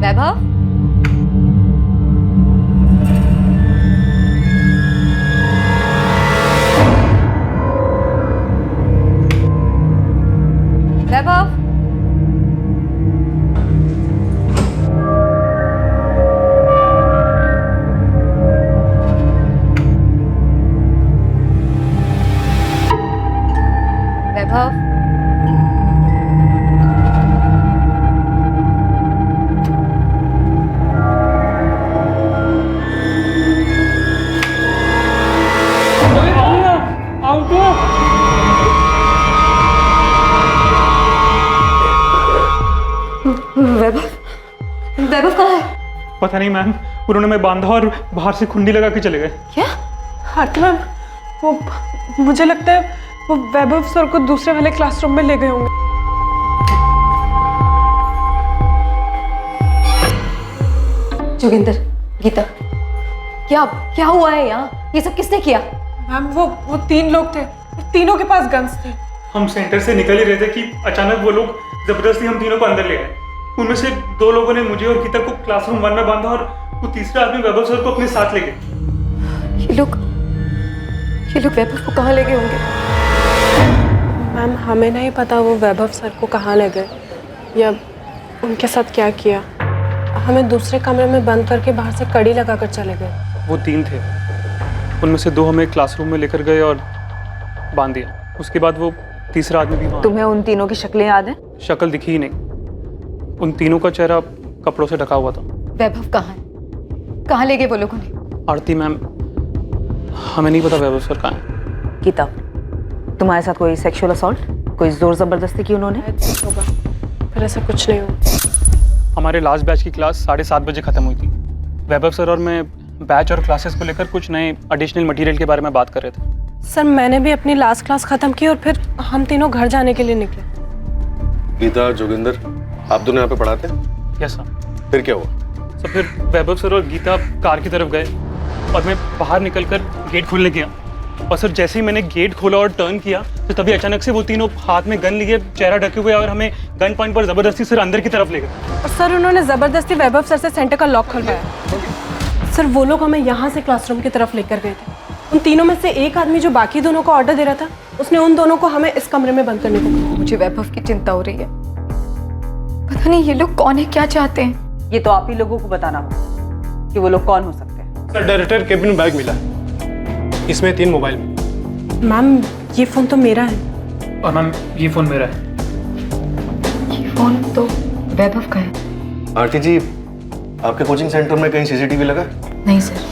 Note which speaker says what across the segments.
Speaker 1: वैभव, वैभव, वैभव, वैभव, वैभव कहाँ है?
Speaker 2: पता नहीं मैम, उन्होंने मैं बांधा और बाहर से खुंडी लगा के चले गए।
Speaker 1: क्या?
Speaker 3: आरती मैम, वो मुझे लगता है वो वैभव सर को दूसरे वाले क्लासरूम में ले गए होंगे।
Speaker 1: जोगिंदर, गीता, क्या क्या हुआ है यहाँ? ये सब किसने किया?
Speaker 3: मैम वो 3 लोग थे, तीनों के पास गन्स थे।
Speaker 2: हम सेंटर से निकल ही रहे थे कि अचानक वो लोग जबरदस्ती हम तीनों को अंदर ले आए। उनमें से 2 लोगों ने मुझे और गीता को क्लासरूम 1 में बांधा और वो तीसरा आदमी वैभव सर को अपने साथ ले गए।
Speaker 1: ये लोग वैभव को कहाँ ले गए होंगे?
Speaker 3: मैम हमें नहीं पता वो वैभव सर को कहाँ ले गए या उनके साथ क्या किया। हमें दूसरे कमरे में बंद करके बाहर से कड़ी लगाकर चले गए।
Speaker 2: वो 3 थे, उनमें से 2 हमें क्लासरूम में लेकर गए और बांध दिया। उसके बाद वो तीसरा आदमी भी वहाँ।
Speaker 4: तुम्हें उन तीनों की शक्लें याद हैं?
Speaker 2: शक्ल दिखी ही नहीं, उन तीनों का चेहरा कपड़ों से ढका हुआ था।
Speaker 1: वैभव कहाँ है? कहाँ ले गए वो लोगों ने?
Speaker 2: आरती मैम, हमें नहीं पता वैभव सर कहाँ है।
Speaker 4: गीता, तुम्हारे साथ कोई सेक्सुअल असॉल्ट, कोई जोर जबरदस्ती की उन्होंने?
Speaker 3: होगा, पर ऐसा कुछ नहीं हुआ।
Speaker 2: हमारे लास्ट बैच की क्लास 7:30 बजे खत्म हुई थी। वैभव सर और मैं बैच और क्लासेस को लेकर कुछ नए एडिशनल मटेरियल के बारे में बात कर रहे थे।
Speaker 3: सर मैंने भी अपनी लास्ट क्लास खत्म की और फिर हम तीनों घर जाने के लिए निकले।
Speaker 5: गीता, जोगिंदर, आप दोनों यहाँ पे पढ़ाते हैं?
Speaker 2: Yes sir.
Speaker 5: फिर क्या हुआ?
Speaker 2: सर फिर वैभव सर और गीता कार की तरफ गए और मैं बाहर निकलकर गेट खोलने गया और सर जैसे ही मैंने गेट खोला और टर्न किया तो तभी अचानक से वो तीनों हाथ में गन लिए, चेहरा ढके हुए और हमें गन पॉइंट पर जबरदस्ती सर अंदर की तरफ ले गए।
Speaker 3: और सर उन्होंने जबरदस्ती वैभव सर से सेंटर का लॉक खुलवाया। सर वो लोग हमें यहाँ से क्लासरूम की तरफ लेकर गए थे। उन तीनों में से एक आदमी जो बाकी दोनों को ऑर्डर दे रहा था, उसने उन दोनों को हमें इस कमरे में बंद करने को कहा।
Speaker 1: मुझे वैभव की चिंता हो रही है। पता नहीं ये लोग कौन है, क्या चाहते हैं।
Speaker 4: ये तो आप ही लोगों को बताना होगा कि वो लोग कौन हो सकते हैं।
Speaker 6: सर डायरेक्टर केबिन बैग मिला, इसमें 3 मोबाइल।
Speaker 3: मैम ये फोन तो मेरा है।
Speaker 2: और मैम ये फ़ोन मेरा है।
Speaker 1: ये फोन तो वैभव का है।
Speaker 5: आरती जी, आपके कोचिंग सेंटर में कहीं सीसीटीवी लगा?
Speaker 1: नहीं सर।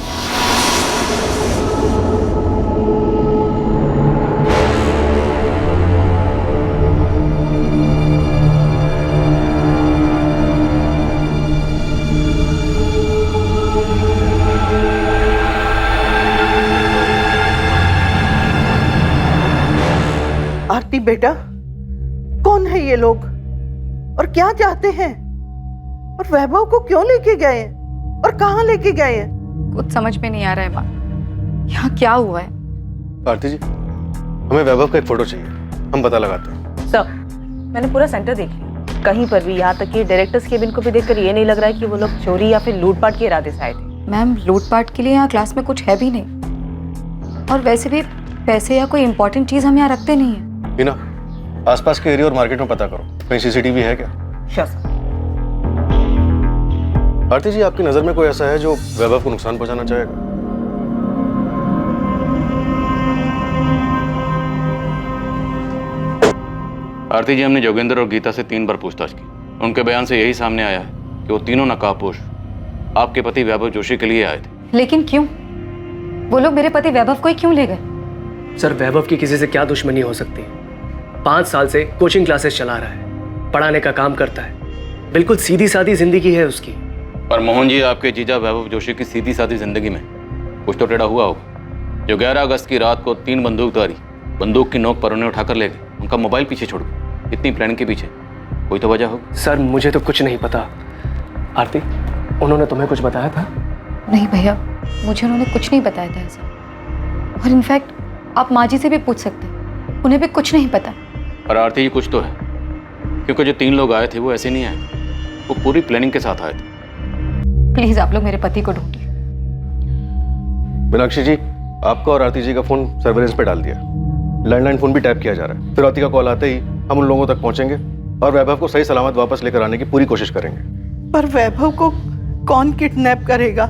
Speaker 7: आरती बेटा, कौन है ये लोग और क्या चाहते हैं और वैभव को क्यों लेके गए हैं और कहाँ लेके गए हैं?
Speaker 1: कुछ समझ में नहीं आ रहा है माँ, यहाँ क्या हुआ है?
Speaker 5: आरती जी, हमें वैभव का एक फोटो चाहिए, हम पता लगाते हैं।
Speaker 4: सर, मैंने पूरा सेंटर देख लिया, कहीं पर भी, यहाँ तक कि डायरेक्टर्स केबिन को भी देखकर ये नहीं लग रहा है कि वो लोग चोरी या फिर लूटपाट के इरादे से आए थे।
Speaker 1: मैम लूटपाट के लिए यहाँ क्लास में कुछ है भी नहीं, और वैसे भी पैसे या कोई इंपॉर्टेंट चीज़ हम यहाँ रखते नहीं है।
Speaker 5: हिना, आसपास के एरिया और मार्केट में पता करो, कहीं सीसीटीवी है क्या?
Speaker 4: Sure sir.
Speaker 5: आरती जी, आपकी नजर में कोई ऐसा है जो वैभव को नुकसान पहुंचाना चाहेगा?
Speaker 8: आरती जी, हमने जोगिंदर और गीता से 3 बार पूछताछ की। उनके बयान से यही सामने आया है कि वो तीनों नकाबपोश आपके पति वैभव जोशी के लिए आए थे।
Speaker 1: लेकिन क्यों? वो लोग मेरे पति वैभव को ही क्यों ले गए?
Speaker 6: सर वैभव की किसी से क्या दुश्मनी हो सकती है? 5 साल से कोचिंग क्लासेस चला रहा है, पढ़ाने का काम करता है, बिल्कुल सीधी सादी जिंदगी है उसकी।
Speaker 8: पर मोहन जी, आपके जीजा वैभव जोशी की सीधी सादी जिंदगी में कुछ तो टेढ़ा हुआ होगा। जो 11 अगस्त की रात को 3 बंदूकधारी बंदूक की नोक पर उन्हें उठाकर ले गए, उनका मोबाइल पीछे छोड़ गए, इतनी प्लानिंग के पीछे कोई तो वजह होगी।
Speaker 6: सर मुझे तो कुछ नहीं पता। आरती, उन्होंने तुम्हें कुछ बताया था?
Speaker 1: नहीं भैया, मुझे उन्होंने कुछ नहीं बताया था ऐसा। और इनफैक्ट आप माँ जी से भी पूछ सकते हैं, उन्हें भी कुछ नहीं पता।
Speaker 8: पर आरती जी, कुछ तो है, क्योंकि जो 3 लोग आए थे वो ऐसे नहीं आए थे, वो पूरी प्लानिंग के साथ आए थे।
Speaker 1: प्लीज आप लोग मेरे पति को ढूंढिए।
Speaker 5: मीनाक्षी जी, आपका और आरती जी का फोन सर्वेलेंस पे डाल दिया। लैंडलाइन फोन भी टैप किया जा रहा है। फिर आरती का कॉल आते ही हम उन लोगों तक पहुंचेंगे और वैभव को सही सलामत वापस लेकर आने की पूरी कोशिश करेंगे।
Speaker 7: पर वैभव को कौन किडनैप करेगा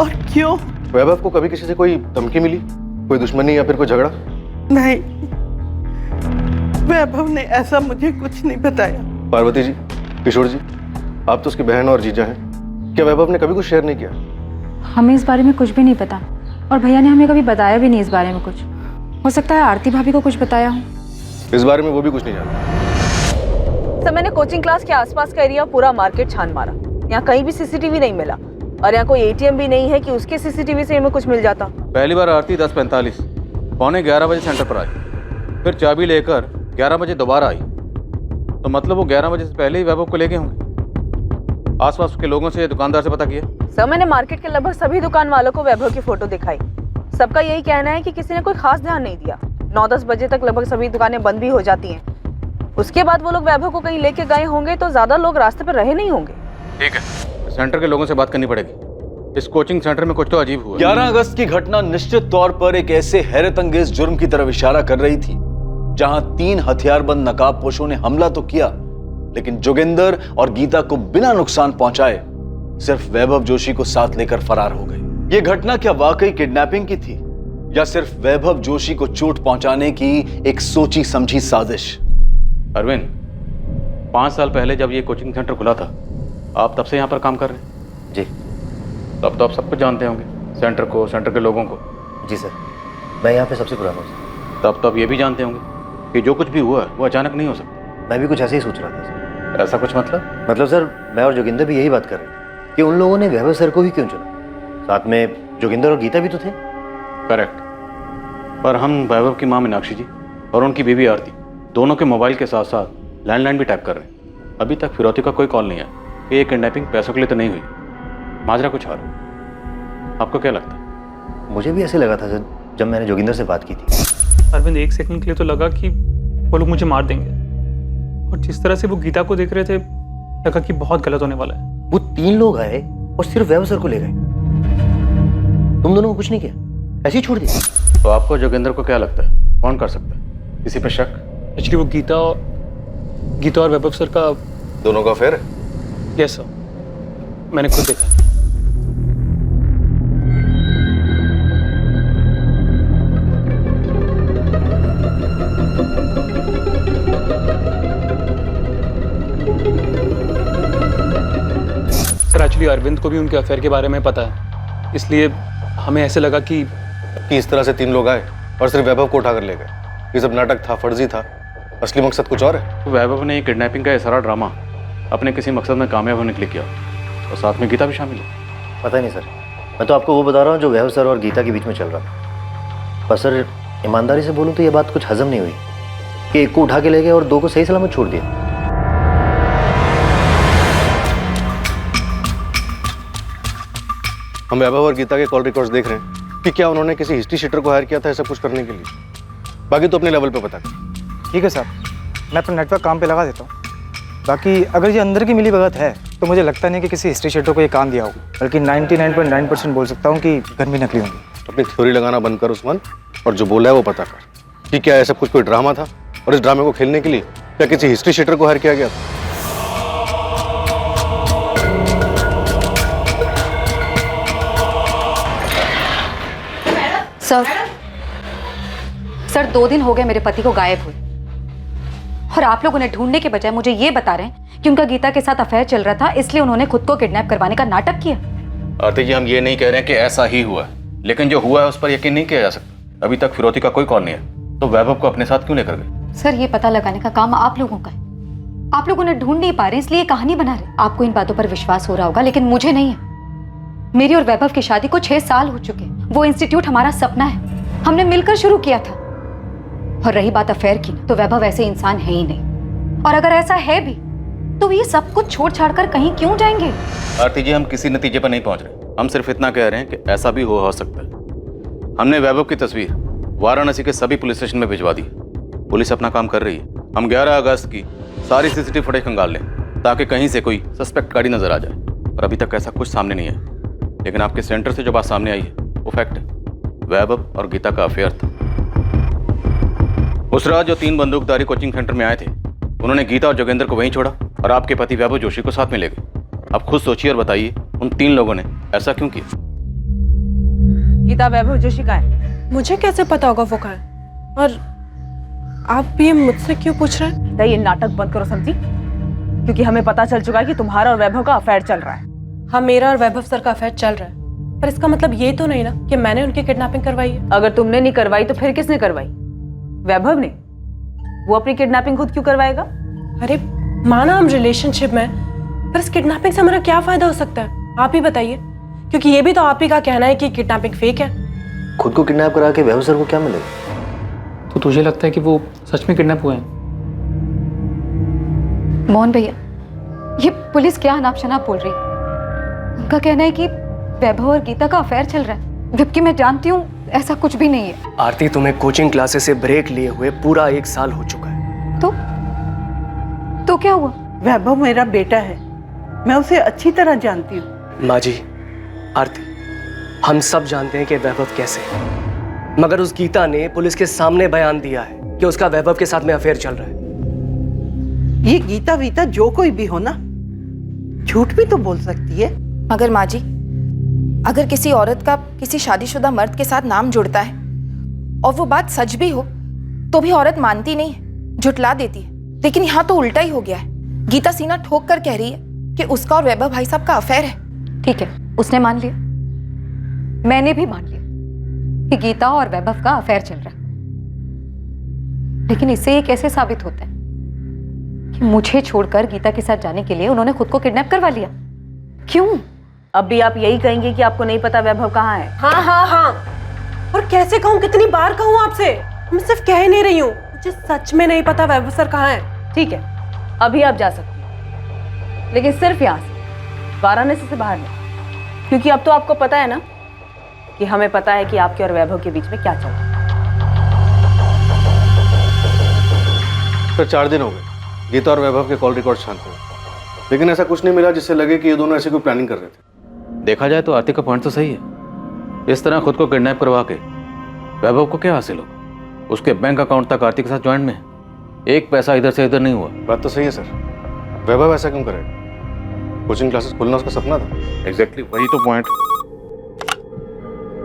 Speaker 7: और क्यों?
Speaker 5: वैभव को कभी किसी से कोई धमकी मिली, कोई दुश्मनी या फिर कोई झगड़ा?
Speaker 7: नहीं, वैभव ने ऐसा मुझे कुछ नहीं बताया।
Speaker 5: पार्वती जी, किशोर जी, आप तो उसकी बहन और जीजा हैं, क्या वैभव ने कभी कुछ शेयर नहीं किया?
Speaker 9: हमें इस बारे में कुछ भी नहीं पता और भैया ने हमें कभी बताया भी नहीं इस बारे में कुछ। हो सकता है आरती भाभी को कुछ बताया हो।
Speaker 5: इस बारे में वो भी कुछ नहीं जानता।
Speaker 4: सर मैंने कोचिंग क्लास के आसपास का एरिया पूरा मार्केट छान मारा, यहाँ कहीं भी सीसीटीवी नहीं मिला और यहाँ कोई एटीएम भी नहीं है कि उसके सीसीटीवी से हमें कुछ मिल जाता।
Speaker 8: पहली बार आरती 10:45 पौने 11 बजे सेंटर पर आई, फिर चाबी लेकर 11 बजे दोबारा आई, तो मतलब वो 11 बजे से पहले ही वैभव को ले गए होंगे। आसपास के लोगों से, दुकानदार से पता किया?
Speaker 4: सर मैंने मार्केट के लगभग सभी दुकान वालों को वैभव की फोटो दिखाई, सबका यही कहना है कि किसी ने कोई खास ध्यान नहीं दिया। 9-10 बजे तक लगभग सभी दुकानें बंद भी हो जाती हैं। उसके बाद वो लोग वैभव को कहीं लेके गए होंगे तो ज्यादा लोग रास्ते पर रहे नहीं होंगे।
Speaker 8: ठीक है, सेंटर के लोगों से बात करनी पड़ेगी। इस कोचिंग सेंटर में कुछ तो अजीब हुआ।
Speaker 10: 11 अगस्त की घटना निश्चित तौर पर एक ऐसे हैरतअंगेज जुर्म की तरफ इशारा कर रही थी जहां 3 हथियारबंद नकाबपोशों ने हमला तो किया, लेकिन जोगिंदर और गीता को बिना नुकसान पहुंचाए सिर्फ वैभव जोशी को साथ लेकर फरार हो गए। यह घटना क्या वाकई किडनैपिंग की थी या सिर्फ वैभव जोशी को चोट पहुंचाने की एक सोची समझी साजिश?
Speaker 8: अरविंद, 5 साल पहले जब ये कोचिंग सेंटर खुला था, आप तब से यहाँ पर काम कर रहे हैं?
Speaker 11: जी।
Speaker 8: तब तो आप सब कुछ जानते होंगे, सेंटर को, सेंटर के लोगों को।
Speaker 11: जी सर, मैं यहाँ पे सबसे पुराना हूँ।
Speaker 8: तब तो आप ये भी जानते होंगे कि जो कुछ भी हुआ वो अचानक नहीं हो सकता।
Speaker 11: मैं भी कुछ ऐसे ही सोच रहा था सर।
Speaker 8: ऐसा कुछ मतलब
Speaker 11: सर, मैं और जोगिंदर भी यही बात कर रहे थे कि उन लोगों ने वैभव सर को ही क्यों चुना? साथ में जोगिंदर और गीता भी तो थे।
Speaker 8: करेक्ट, पर हम वैभव की माँ मीनाक्षी जी और उनकी बीवी आरती दोनों के मोबाइल के साथ साथ लैंडलाइन भी टैप कर रहे हैं। अभी तक फिरौती का कोई कॉल नहीं आया कि ये किडनैपिंग पैसों के लिए तो नहीं हुई, माजरा कुछ और। आपको क्या लगता है?
Speaker 11: मुझे भी ऐसे लगा था सर जब मैंने जोगिंदर से बात की थी।
Speaker 2: अरविंद, एक सेकंड के लिए तो लगा कि वो लोग मुझे मार देंगे, और जिस तरह से वो गीता को देख रहे थे लगा कि बहुत गलत होने वाला है।
Speaker 11: वो 3 लोग आए और सिर्फ वैभव सर को ले गए। तुम दोनों को कुछ नहीं किया, ऐसे ही छोड़ दिया।
Speaker 8: तो आपको जोगिंदर को क्या लगता है, कौन कर सकता है? किसी पे शक?
Speaker 2: एक्चुअली वो गीता और वैभव सर का
Speaker 5: दोनों का अफेयर है?
Speaker 2: यस सर, मैंने खुद देखा। सर एक्चुअली अरविंद को भी उनके अफेयर के बारे में पता है, इसलिए हमें ऐसे लगा कि
Speaker 5: इस तरह से 3 लोग आए और सिर्फ वैभव को उठाकर ले गए। ये सब नाटक था, फर्जी था, असली मकसद कुछ और है।
Speaker 8: तो वैभव ने किडनैपिंग का ये सारा ड्रामा अपने किसी मकसद में कामयाब होने के लिए किया, और साथ में गीता भी शामिल है।
Speaker 11: पता नहीं सर, मैं तो आपको वो बता रहा हूँ जो वैभव सर और गीता के बीच में चल रहा था। पर सर ईमानदारी से बोलूँ तो ये बात कुछ हजम नहीं हुई कि एक को उठा के ले गए और 2 को सही सलामत छोड़ दिया।
Speaker 5: हम वैभव और गीता के कॉल रिकॉर्ड्स देख रहे हैं कि क्या उन्होंने किसी हिस्ट्री शीटर को हायर किया था ऐसा कुछ करने के लिए। बाकी तो अपने लेवल पे पता कर।
Speaker 12: ठीक है साहब, मैं अपना नेटवर्क काम पे लगा देता हूँ। बाकी अगर ये अंदर की मिली भगत है तो मुझे लगता नहीं कि किसी हिस्ट्री शीटर को ये काम दिया होगा, बल्कि 99.9% बोल सकता हूँ कि गन भी नकली होंगी।
Speaker 5: अपनी थ्योरी लगाना बंद कर उस्मान, और जो बोला है वो पता कर कि क्या ऐसा कुछ कोई ड्रामा था और इस ड्रामे को खेलने के लिए क्या किसी हिस्ट्री शीटर को हायर किया गया था।
Speaker 1: सर 2 दिन हो गए मेरे पति को गायब हुए, और आप लोग उन्हें ढूंढने के बजाय मुझे ये बता रहे हैं कि उनका गीता के साथ अफेयर चल रहा था, इसलिए उन्होंने खुद को किडनैप करवाने का नाटक किया।
Speaker 8: आरती जी, हम ये नहीं कह रहे हैं कि ऐसा ही हुआ है, लेकिन जो हुआ है उस पर यकीन नहीं किया जा सकता। अभी तक फिरौती का कोई कॉल नहीं है, तो वैभव को अपने साथ क्यों लेकर गए?
Speaker 1: सर ये पता लगाने का काम आप लोगों का है। आप लोग उन्हें ढूंढ नहीं पा रहे इसलिए कहानी बना रहे। आपको इन बातों पर विश्वास हो रहा होगा, लेकिन मुझे नहीं है। मेरी और वैभव की शादी को 6 साल हो चुके हैं। वो इंस्टीट्यूट हमारा सपना है, हमने मिलकर शुरू किया था। और रही बात अफेयर की, तो वैभव ऐसे इंसान है ही नहीं, और अगर ऐसा है भी तो ये सब कुछ छोड़ छाड़ कर कहीं क्यों जाएंगे?
Speaker 8: आरती जी, हम किसी नतीजे पर नहीं पहुंच रहे, हम सिर्फ इतना कह रहे हैं कि ऐसा भी हो सकता है। हमने वैभव की तस्वीर वाराणसी के सभी पुलिस स्टेशन में भिजवा दी। पुलिस अपना काम कर रही है। हम 11 अगस्त की सारी सीसीटीवी फुटेज खंगाल लें ताकि कहीं से कोई सस्पेक्ट गाड़ी नजर आ जाए। और अभी तक ऐसा कुछ सामने नहीं आया। लेकिन आपके सेंटर से जो बात सामने आई है वो फैक्ट है। वैभव और गीता का अफेयर था। उस रात जो 3 बंदूकधारी कोचिंग सेंटर में आए थे, उन्होंने गीता और जोगेंद्र को वहीं छोड़ा और आपके पति वैभव जोशी को साथ में ले गए। आप खुद सोचिए और बताइए, उन 3 लोगों ने ऐसा क्यों किया?
Speaker 4: गीता वैभव जोशी कहाँ है?
Speaker 3: मुझे कैसे पता होगा वो कहाँ है? और आप ये मुझसे क्यों पूछ रहे हैं?
Speaker 4: ये नाटक बंद करो समझी, क्योंकि हमें पता चल चुका है कि तुम्हारा और वैभव का अफेयर चल रहा है।
Speaker 3: हाँ, मेरा और वैभव सर का अफेयर चल रहा है, पर इसका मतलब ये तो नहीं ना कि मैंने उनकी किडनैपिंग करवाई है।
Speaker 4: अगर तुमने नहीं करवाई तो फिर किसने करवाई? वैभव ने। वो अपनी किडनैपिंग खुद क्यों करवाएगा?
Speaker 3: अरे माना हम रिलेशनशिप में, पर इस किडनैपिंग से हमारा क्या फायदा हो सकता है? आप ही बताइए, क्योंकि ये भी तो आप ही का कहना है कि किडनैपिंग फेक है।
Speaker 11: खुद को किडनैप करा के वैभव सर को क्या मिलेगा?
Speaker 2: तो तुझे लगता है कि वो सच में किडनैप हुए हैं?
Speaker 1: मोहन भैया, ये पुलिस क्या अनाप शनाप बोल रही है? उनका कहना है कि वैभव और गीता का अफेयर चल रहा है, जबकि मैं जानती हूँ ऐसा कुछ भी नहीं है।
Speaker 6: आरती, तुम्हें कोचिंग क्लासेस से ब्रेक लिए हुए पूरा 1 साल हो चुका है।
Speaker 1: तो क्या हुआ?
Speaker 7: वैभव मेरा बेटा है, मैं उसे अच्छी तरह जानती हूँ।
Speaker 6: माँ जी, आरती, हम सब जानते हैं कि वैभव कैसे है, मगर उस गीता ने पुलिस के सामने बयान दिया है कि उसका वैभव के साथ में अफेयर चल रहा है।
Speaker 7: ये गीता वीता जो कोई भी हो ना, झूठ भी तो बोल सकती है।
Speaker 13: मगर माँ जी, अगर किसी औरत का किसी शादीशुदा मर्द के साथ नाम जुड़ता है और वो बात सच भी हो तो भी औरत मानती नहीं है, झुटला देती है। लेकिन यहाँ तो उल्टा ही हो गया है। गीता सीना ठोक कर कह रही है कि उसका और वैभव भाई साहब का अफेयर है।
Speaker 1: ठीक है, उसने मान लिया, मैंने भी मान लिया कि गीता और वैभव का अफेयर चल रहा है। लेकिन इससे ये कैसे साबित होता है कि मुझे छोड़कर गीता के साथ जाने के लिए उन्होंने खुद को किडनैप करवा लिया? क्यों?
Speaker 4: अब भी आप यही कहेंगे कि आपको नहीं पता वैभव कहाँ है?
Speaker 3: हाँ हाँ हाँ, और कैसे कहूँ, कितनी बार कहूँ आपसे? मैं सिर्फ कह नहीं रही हूँ, मुझे सच में नहीं पता वैभव सर कहाँ है।
Speaker 4: ठीक है, अभी आप जा सकती हैं, लेकिन सिर्फ यहाँ से, वाराणसी से बाहर नहीं, क्योंकि अब तो आपको पता है ना कि हमें पता है कि आपके और वैभव के बीच में क्या चल रहा है।
Speaker 5: सर 4 दिन हो गए गीता और वैभव के कॉल रिकॉर्ड छानते हुए, लेकिन ऐसा कुछ नहीं मिला जिससे लगे कि ये दोनों ऐसी कोई प्लानिंग कर रहे थे।
Speaker 8: देखा जाए तो आरती का पॉइंट तो सही है। इस तरह खुद को किडनैप करवा के वैभव को क्या हासिल होगा? उसके बैंक अकाउंट तक आरती के साथ ज्वाइंट में है। 1 पैसा इधर से इधर नहीं हुआ।
Speaker 5: बात तो सही है सर, वैभव ऐसा क्यों करेगा? कोचिंग क्लासेस खोलना उसका सपना था।
Speaker 8: एग्जैक्टली, वही तो पॉइंट।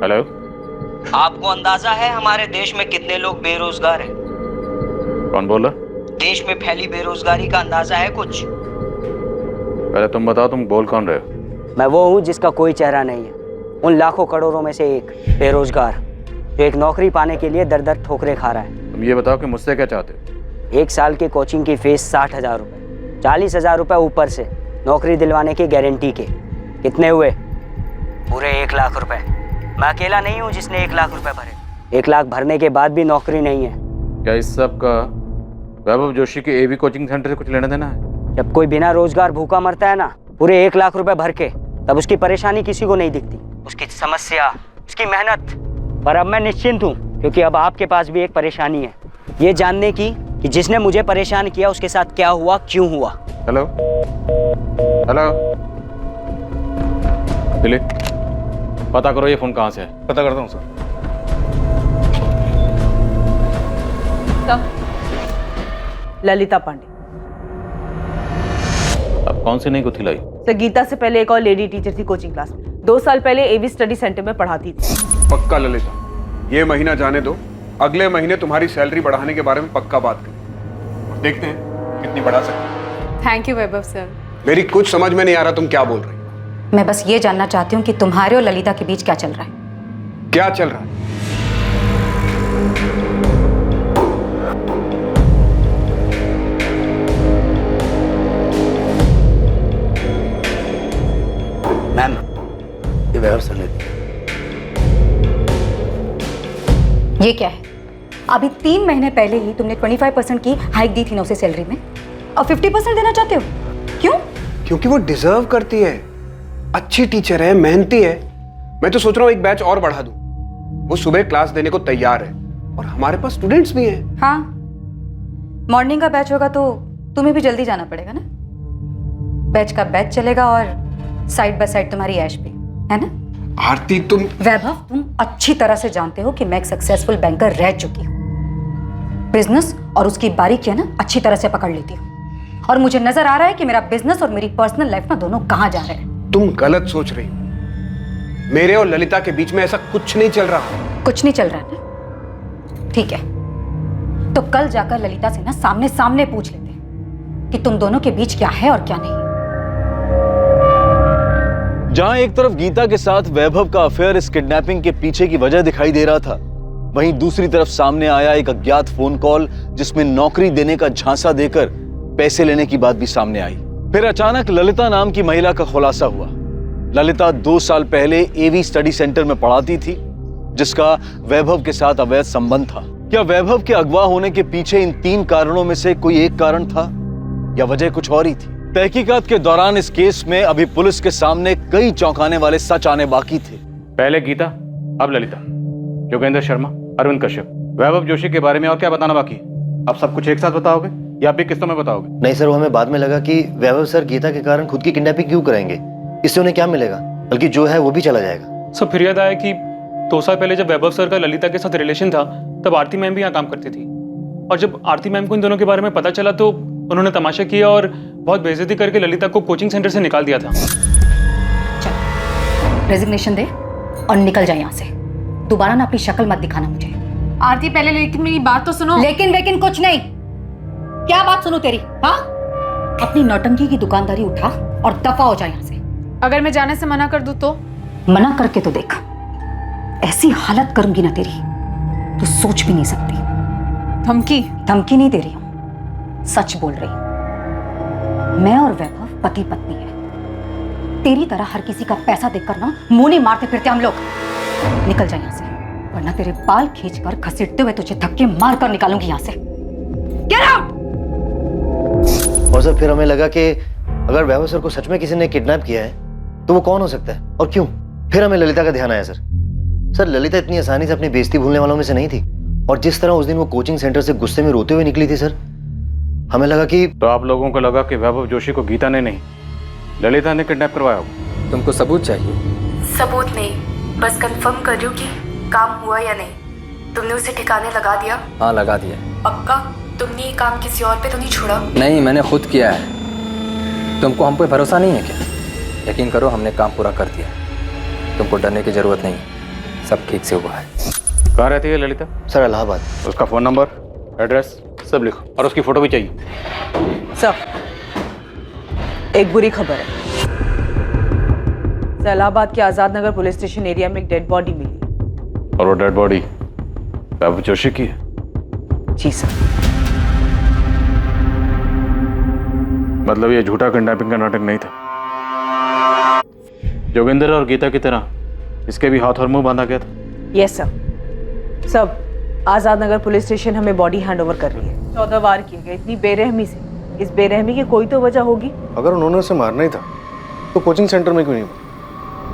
Speaker 8: हेलो,
Speaker 14: आपको अंदाजा है हमारे देश में कितने लोग बेरोजगार हैं?
Speaker 8: कौन बोल रहा?
Speaker 14: देश में फैली बेरोजगारी का अंदाजा है कुछ?
Speaker 8: पहले तुम बताओ, तुम बोल कौन रहे हो?
Speaker 14: मैं वो हूँ जिसका कोई चेहरा नहीं है, उन लाखों करोड़ों में से एक बेरोजगार जो एक नौकरी पाने के लिए दर दर ठोकरें खा रहा है।
Speaker 8: तुम ये बताओ कि मुझसे क्या चाहते हो?
Speaker 14: 1 साल की कोचिंग की फीस 60,000 रुपये, 40,000 रुपये ऊपर से नौकरी दिलवाने की गारंटी के। कितने हुए? पूरे 1 लाख रुपए। मैं अकेला नहीं हूँ जिसने 1 लाख रुपए भरे। 1 लाख भरने के बाद भी नौकरी नहीं है।
Speaker 8: क्या इस सब का वैभव जोशी के एबी कोचिंग सेंटर से कुछ लेना देना है?
Speaker 14: जब कोई बिना रोजगार भूखा मरता है ना, पूरे 1 लाख रुपए भर के, तब उसकी परेशानी किसी को नहीं दिखती, उसकी समस्या, उसकी मेहनत। पर अब मैं निश्चिंत हूँ, क्योंकि अब आपके पास भी एक परेशानी है, ये जानने की कि जिसने मुझे परेशान किया उसके साथ क्या हुआ, क्यों हुआ।
Speaker 8: हेलो हेलो, दिलीप, पता करो ये फोन कहाँ से है।
Speaker 5: पता करता हूँ सर।
Speaker 4: ललिता पांडे।
Speaker 8: अब कौन सी नई गुत्थी लाई?
Speaker 4: सर, गीता से पहले एक और लेडी टीचर थी कोचिंग क्लास में, 2 साल पहले एवी स्टडी सेंटर में पढ़ाती थी।
Speaker 15: पक्का ललिता, ये महीना जाने दो, अगले महीने तुम्हारी सैलरी बढ़ाने के बारे में पक्का बात करें और देखते हैं कितनी बढ़ा सकते।
Speaker 3: Thank you Vaibhav sir.
Speaker 15: मेरी कुछ समझ में नहीं आ रहा तुम क्या बोल रही हो।
Speaker 1: मैं बस ये जानना चाहती हूँ कि तुम्हारे और ललिता के बीच क्या चल रहा है।
Speaker 15: क्या चल रहा है?
Speaker 14: मैम,
Speaker 11: ये वैभव सर ने दी।
Speaker 1: ये क्या है? अभी 3 महीने पहले ही तुमने 25% की हाइक दी थी ना उसे सैलरी में, और 50% देना चाहते हो? क्यों?
Speaker 15: क्योंकि वो डिजर्व करती है, अच्छी टीचर है, मेहनती है। मैं तो सोच रहा हूँ एक बैच और बढ़ा दूं। वो सुबह क्लास देने को तैयार है और हमारे पास स्टूडेंट्स भी हैं।
Speaker 1: हाँ, मॉर्निंग का बैच होगा तो तुम्हें भी जल्दी जाना पड़ेगा ना। बैच का बैच चलेगा और साइड बाय साइड तुम्हारी ऐश पे, है ना?
Speaker 15: आरती तुम
Speaker 1: वैभव, तुम अच्छी तरह से जानते हो कि मैं एक सक्सेसफुल बैंकर रह चुकी हूँ। बिजनेस और उसकी बारीकियां ना अच्छी तरह से पकड़ लेती हूँ, और मुझे नजर आ रहा है कि मेरा बिजनेस और मेरी पर्सनल लाइफ ना दोनों कहाँ जा रहे हैं।
Speaker 15: तुम गलत सोच रही हो। मेरे और ललिता के बीच में ऐसा कुछ नहीं चल रहा।
Speaker 1: कुछ नहीं चल रहा है ना? ठीक है, तो कल जाकर ललिता से ना सामने सामने पूछ लेते हैं कि तुम दोनों के बीच क्या है और क्या नहीं।
Speaker 10: जहां एक तरफ गीता के साथ वैभव का अफेयर इस किडनैपिंग के पीछे की वजह दिखाई दे रहा था, वहीं दूसरी तरफ सामने आया एक अज्ञात फोन कॉल जिसमें नौकरी देने का झांसा देकर पैसे लेने की बात भी सामने आई। फिर अचानक ललिता नाम की महिला का खुलासा हुआ। ललिता 2 साल पहले एवी स्टडी सेंटर में पढ़ाती थी, जिसका वैभव के साथ अवैध संबंध था। क्या वैभव के अगवा होने के पीछे इन 3 कारणों में से कोई एक कारण था, या वजह कुछ और ही थी? तहकीकात के दौरान इस केस में अभी पुलिस के सामने कई चौंकाने वाले सच आने बाकी थे।
Speaker 8: पहले गीता, अब ललिता, योगेंद्र शर्मा, अरविंद कश्यप, वैभव जोशी के बारे में और क्या बताना बाकी है? अब सब कुछ एक साथ बताओगे या आप भी किस्तों में बताओगे?
Speaker 11: नहीं सर, वो हमें बाद में लगा कि वैभव सर गीता के कारण खुद की किडनैपिंग क्यों कराएंगे, इससे उन्हें क्या मिलेगा, बल्कि जो है वो भी चला जाएगा।
Speaker 2: सब फिर याद आया कि 2 साल पहले जब वैभव सर का ललिता के साथ रिलेशन था, तब आरती मैम भी यहाँ काम करती थी, और जब आरती मैम को इन दोनों के बारे में पता चला तो उन्होंने तमाशा किया और बहुत बेइज्जती करके ललिता को कोचिंग सेंटर से निकाल दिया था।
Speaker 1: चल, रेजिग्नेशन दे और निकल जाए यहाँ से। दोबारा ना अपनी शक्ल मत दिखाना मुझे।
Speaker 13: आरती, पहले लेकिन मेरी बात तो सुनो।
Speaker 1: लेकिन कुछ नहीं। क्या बात सुनो तेरी? हाँ, अपनी नौटंकी की दुकानदारी उठा और दफा हो जाए यहाँ से।
Speaker 13: अगर मैं जाने से मना कर दूं तो?
Speaker 1: मना करके तो देख, ऐसी हालत करूंगी ना तेरी तो सोच भी नहीं सकती। धमकी नहीं दे रही हूं, सच बोल रही हूं। मैं और वैभव पति पत्नी है। तेरी तरह हर किसी का पैसा देखकर ना मुंह नहीं मारते फिरते हम लोग। निकल जाए यहाँ से, वरना तेरे बाल खींचकर घसीटते हुए तुझे धक्के मार कर निकालूंगी यहाँ से। Get out!
Speaker 11: और सर फिर हमें लगा कि अगर वैभव सर को सच में किसी ने किडनैप किया है तो वो कौन हो सकता है और क्यों? फिर हमें ललिता का ध्यान आया सर ललिता इतनी आसानी से अपनी बेइज्जती भूलने वालों में से नहीं थी, और जिस तरह उस दिन वो कोचिंग सेंटर से गुस्से में रोते हुए निकली थी सर, हमें लगा कि।
Speaker 8: तो आप लोगों को लगा कि वैभव जोशी को गीता ने नहीं, ललिता ने किडनैप करवाया होगा?
Speaker 16: तुमको सबूत चाहिए?
Speaker 17: सबूत नहीं, बस कंफर्म कर रही हूँ कि काम हुआ या नहीं। तुमने उसे ठिकाने लगा दिया?
Speaker 16: हाँ, लगा दिया।
Speaker 17: पक्का? तुमने ये काम किसी और पे तो नहीं छोड़ा?
Speaker 16: नहीं, मैंने खुद किया है। तुमको हम पे भरोसा नहीं है क्या? यकीन करो, हमने काम पूरा कर दिया। तुमको डरने की जरूरत नहीं, सब ठीक से हुआ है।
Speaker 8: कहाँ रहती है ललिता?
Speaker 11: सर इलाहाबाद।
Speaker 8: उसका फोन नंबर, एड्रेस सब लिखो, और उसकी फोटो भी चाहिए।
Speaker 4: सब, एक बुरी खबर है। इलाहाबाद के Azad Nagar police station area में एक डेड बॉडी मिली,
Speaker 8: और वो डेड बॉडी वैभव जोशी की है?
Speaker 4: जी सर।
Speaker 8: मतलब ये झूठा किडनैपिंग का नाटक नहीं था? जोगिंदर और गीता की तरह इसके भी हाथ और मुंह बांधा गया था?
Speaker 4: Yes sir. सब, आजाद नगर पुलिस स्टेशन हमें बॉडी हैंडओवर कर रही है। 14 वार किए गए, इतनी बेरहमी से। इस बेरहमी की कोई तो वजह होगी।
Speaker 5: अगर उन्होंने उसे मारना ही था तो कोचिंग सेंटर में क्यों नहीं?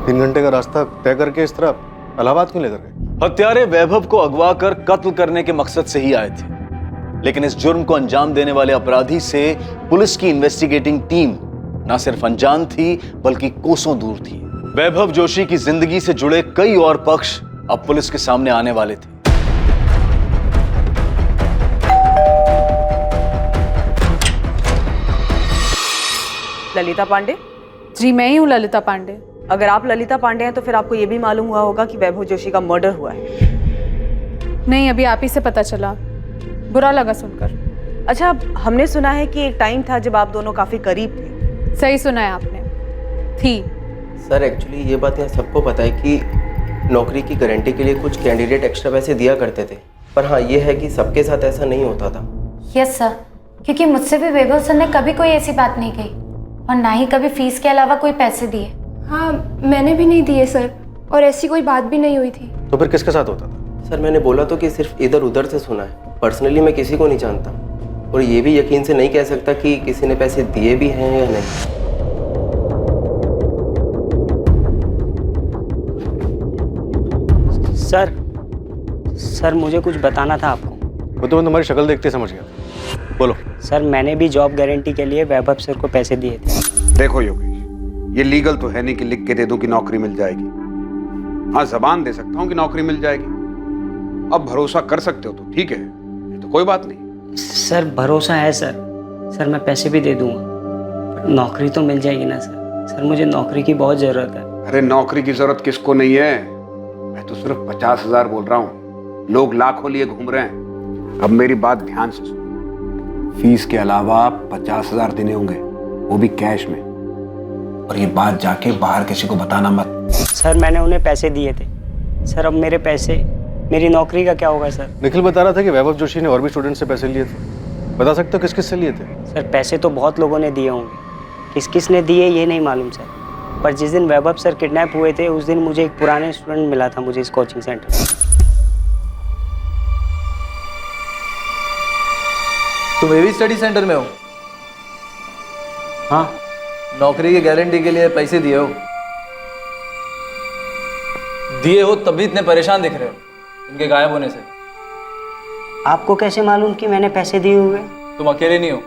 Speaker 5: 3 घंटे का रास्ता तय करके इस तरह इलाहाबाद क्यों लेकर गए?
Speaker 10: हत्यारे वैभव को अगवा कर कत्ल करने के मकसद से ही आए थे, लेकिन इस जुर्म को अंजाम देने वाले अपराधी से पुलिस की इन्वेस्टिगेटिंग टीम न सिर्फ अनजान थी बल्कि कोसों दूर थी। वैभव जोशी की जिंदगी से जुड़े कई और पक्ष अब पुलिस के सामने आने वाले थे।
Speaker 4: ललिता पांडे?
Speaker 3: जी, मैं ही हूँ ललिता पांडे।
Speaker 4: अगर आप ललिता पांडे हैं तो फिर आपको ये भी मालूम हुआ होगा कि वैभव जोशी का मर्डर हुआ है।
Speaker 3: नहीं, अभी आप ही से पता चला, बुरा लगा सुनकर।
Speaker 4: अच्छा, हमने सुना है कि एक टाइम था जब आप दोनों काफी करीब थे।
Speaker 3: सही सुना है आपने, थी।
Speaker 16: सर एक्चुअली ये बात यहाँ सबको पता है कि नौकरी की गारंटी के लिए कुछ कैंडिडेट एक्स्ट्रा पैसे दिया करते थे, पर हाँ ये है कि सबके साथ ऐसा नहीं होता था।
Speaker 17: यस सर, क्योंकि मुझसे भी वैभव सर ने कभी कोई ऐसी बात नहीं कही, और ना ही कभी फीस के अलावा कोई पैसे दिए।
Speaker 18: हाँ, मैंने भी नहीं दिए सर, और ऐसी कोई बात भी नहीं हुई थी।
Speaker 5: तो फिर किसके साथ होता था?
Speaker 16: सर मैंने बोला तो कि सिर्फ इधर उधर से सुना है, पर्सनली मैं किसी को नहीं जानता, और ये भी यकीन से नहीं कह सकता कि किसी ने पैसे दिए भी हैं या नहीं।
Speaker 14: सर मुझे कुछ बताना था आपको।
Speaker 5: वो तो मैं तुम्हारी शक्ल देखते समझ गया। बोलो।
Speaker 14: सर मैंने भी जॉब गारंटी के लिए वैभव सर को पैसे दिए थे।
Speaker 15: देखो योगेश, ये लीगल तो है नहीं कि लिख के दे दूं कि नौकरी मिल जाएगी। हाँ, जबान दे सकता हूं कि नौकरी मिल जाएगी। अब भरोसा कर सकते हो तो ठीक है, नहीं तो कोई बात नहीं।
Speaker 14: सर भरोसा है सर मैं पैसे भी दे दूंगा, पर नौकरी तो मिल जाएगी ना सर मुझे नौकरी की बहुत ज़रूरत है।
Speaker 15: अरे नौकरी की जरूरत किसको नहीं है, मैं तो सिर्फ 50,000 बोल रहा हूँ, लोग लाखों लिए घूम रहे हैं। अब मेरी बात ध्यान से सुनो, फीस के अलावा 50,000 देने होंगे, वो भी कैश में। और ये बात जाके बाहर किसी को बताना मत।
Speaker 14: सर मैंने उन्हें पैसे दिए थे सर, अब मेरे पैसे, मेरी नौकरी का क्या होगा सर?
Speaker 5: निखिल बता रहा था कि वैभव जोशी ने और भी स्टूडेंट से पैसे लिए थे, बता सकते हो किस किस से लिए थे?
Speaker 14: सर पैसे तो बहुत लोगों ने दिए होंगे, किस किस ने दिए ये नहीं मालूम सर, पर जिस दिन वैभव सर किडनैप हुए थे उस दिन मुझे एक पुराने स्टूडेंट मिला था मुझे इस कोचिंग सेंटर में।
Speaker 16: तुम ये भी स्टडी सेंटर में हो?
Speaker 14: हाँ।
Speaker 16: नौकरी की गारंटी के लिए पैसे दिए हो? दिए हो तभी इतने परेशान दिख रहे हो इनके गायब होने से।
Speaker 14: आपको कैसे मालूम कि मैंने पैसे दिए हुए?
Speaker 16: तुम अकेले नहीं हो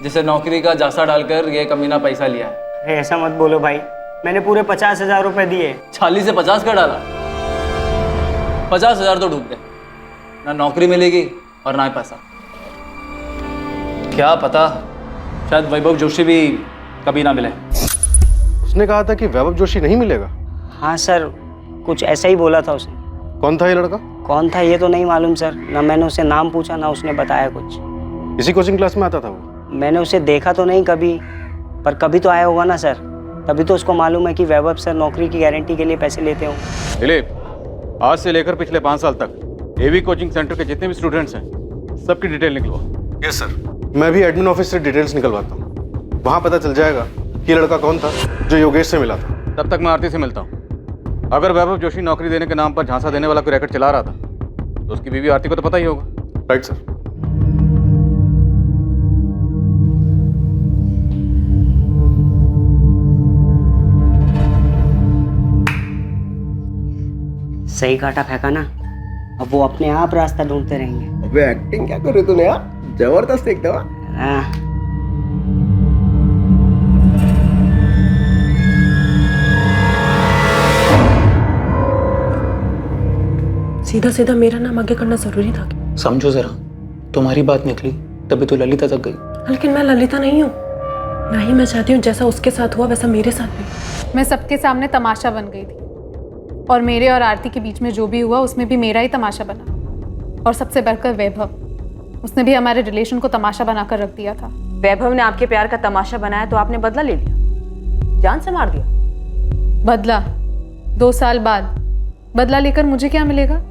Speaker 16: जिसे नौकरी का जासा डालकर ये कमीना पैसा लिया है।
Speaker 14: अरे ऐसा मत बोलो भाई, मैंने पूरे 50,000 रुपए दिए।
Speaker 16: 40 से 50 का डाला? 50,000 तो डूब गए, ना नौकरी मिलेगी और ना पैसा। क्या पता शायद वैभव जोशी भी कभी ना मिले।
Speaker 5: उसने कहा था कि वैभव जोशी नहीं मिलेगा।
Speaker 14: हाँ सर, कुछ ऐसा ही बोला था उसने।
Speaker 5: कौन था ये लड़का?
Speaker 14: कौन था ये तो नहीं मालूम सर, ना मैंने उसे नाम पूछा ना उसने बताया कुछ।
Speaker 5: इसी कोचिंग क्लास में आता था वो?
Speaker 14: मैंने उसे देखा तो नहीं कभी, पर कभी तो आया होगा ना सर, तभी तो उसको मालूम है कि वैभव सर नौकरी की गारंटी के लिए पैसे लेते हो।
Speaker 8: दिलीप, आज से लेकर पिछले 5 साल तक एवी कोचिंग सेंटर के जितने भी स्टूडेंट्स हैं सबकी डिटेल निकलवा।
Speaker 5: Yes sir. मैं भी एडमिन ऑफिस से डिटेल्स निकलवाता हूँ, वहाँ पता चल जाएगा कि लड़का कौन था जो योगेश से मिला था।
Speaker 8: तब तक मैं आरती से मिलता हूँ। अगर वैभव जोशी नौकरी देने के नाम पर झांसा देने वाला कोई रैकेट चला रहा था तो उसकी बीवी आरती को तो पता ही होगा।
Speaker 5: Right sir.
Speaker 14: सही काटा फेंका ना, अब वो अपने आप रास्ता ढूंढते रहेंगे।
Speaker 6: अबे एक्टिंग क्या कर रही तूने यार, जबरदस्त एकदम।
Speaker 14: हाँ।
Speaker 3: सीधा सीधा मेरा नाम आगे करना जरूरी था क्या?
Speaker 2: समझो जरा, तुम्हारी बात निकली तभी तो ललिता तक गई।
Speaker 3: लेकिन मैं ललिता नहीं हूँ, ना ही मैं चाहती हूँ जैसा उसके साथ हुआ वैसा मेरे साथ भी।
Speaker 18: मैं सबके सामने तमाशा बन गई थी, और मेरे और आरती के बीच में जो भी हुआ उसमें भी मेरा ही तमाशा बना। और सबसे बढ़कर वैभव, उसने भी हमारे रिलेशन को तमाशा बनाकर रख दिया था।
Speaker 4: वैभव ने आपके प्यार का तमाशा बनाया तो आपने बदला ले लिया, जान से मार दिया।
Speaker 18: बदला? 2 साल बाद बदला लेकर मुझे क्या मिलेगा?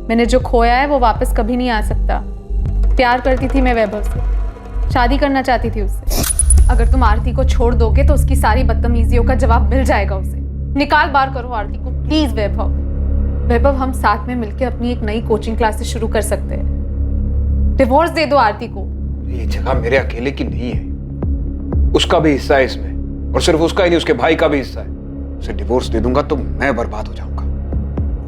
Speaker 18: मैंने जो खोया है वो वापस कभी नहीं आ सकता। प्यार करती थी मैं वैभव से, शादी करना चाहती थी उससे। अगर तुम आरती को छोड़ दोगे तो उसकी सारी बदतमीजियों का जवाब मिल जाएगा उसे। निकाल बाहर करो आरती को प्लीज। वैभव हम साथ में मिलकर अपनी एक नई कोचिंग क्लासेस शुरू कर सकते हैं। डिवोर्स दे दो आरती को।
Speaker 15: ये जगह मेरे अकेले की नहीं है, उसका भी हिस्सा है इसमें, और सिर्फ उसका ही नहीं उसके भाई का भी हिस्सा है। उसे डिवोर्स दे दूंगा तो मैं बर्बाद हो जाऊंगा।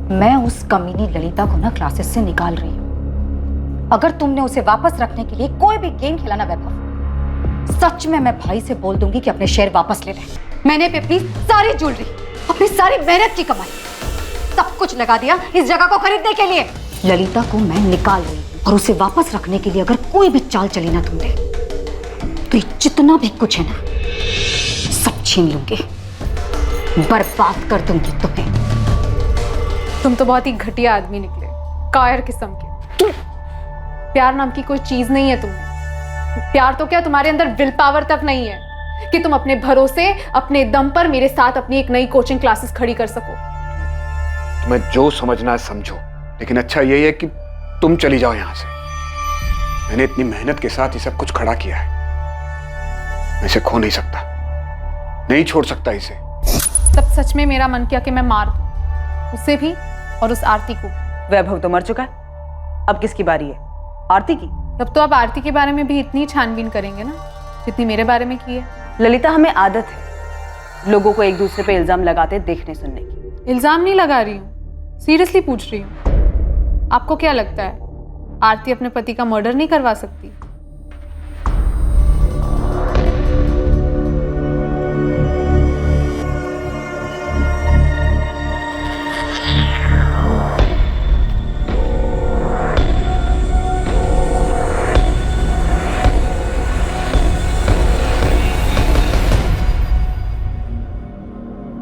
Speaker 1: मैं उस कमीनी ललिता को ना क्लासेस से निकाल रही हूँ। अगर तुमने उसे वापस रखने के लिए कोई भी गेम खेला ना वैभव, सच में मैं भाई से बोल दूंगी कि अपने शेयर वापस ले ले। मैंने भी अपनी सारी ज्वेलरी, अपनी सारी मेहनत की कमाई, सब कुछ लगा दिया इस जगह को खरीदने के लिए। ललिता को मैं निकाल रही हूँ, और उसे वापस रखने के लिए अगर कोई भी चाल चली ना तुमने, तो ये जितना भी कुछ है ना सब छीन लूंगी, बर्बाद कर दूंगी तुम्हें।
Speaker 18: तुम तो बहुत ही घटिया आदमी निकले, कायर किस्म के। प्यार नाम की कोई चीज नहीं है तुम्हें। प्यार तो क्या, तुम्हारे अंदर विल पावर तक नहीं है कि तुम अपने भरोसे, अपने दम पर मेरे साथ अपनी एक नई कोचिंग क्लासेस खड़ी कर सको।
Speaker 15: तुम्हें जो समझना है समझो, लेकिन अच्छा यही है कि तुम चली जाओ यहां से। मैंने इतनी मेहनत के साथ ये सब कुछ खड़ा किया है, मैं इसे खो नहीं सकता, नहीं छोड़ सकता इसे।
Speaker 18: तब सच में मेरा मन किया कि मैं मार दूं उसे भी और उस आरती को।
Speaker 4: वैभव तो मर चुका है, अब किसकी बारी है? आरती की।
Speaker 18: तब तो आप आरती के बारे में भी इतनी छानबीन करेंगे ना जितनी मेरे बारे में की है।
Speaker 4: ललिता, हमें आदत है लोगों को एक दूसरे पे इल्जाम लगाते देखने सुनने की।
Speaker 18: इल्जाम नहीं लगा रही हूँ, सीरियसली पूछ रही हूँ। आपको क्या लगता है आरती अपने पति का मर्डर नहीं करवा सकती?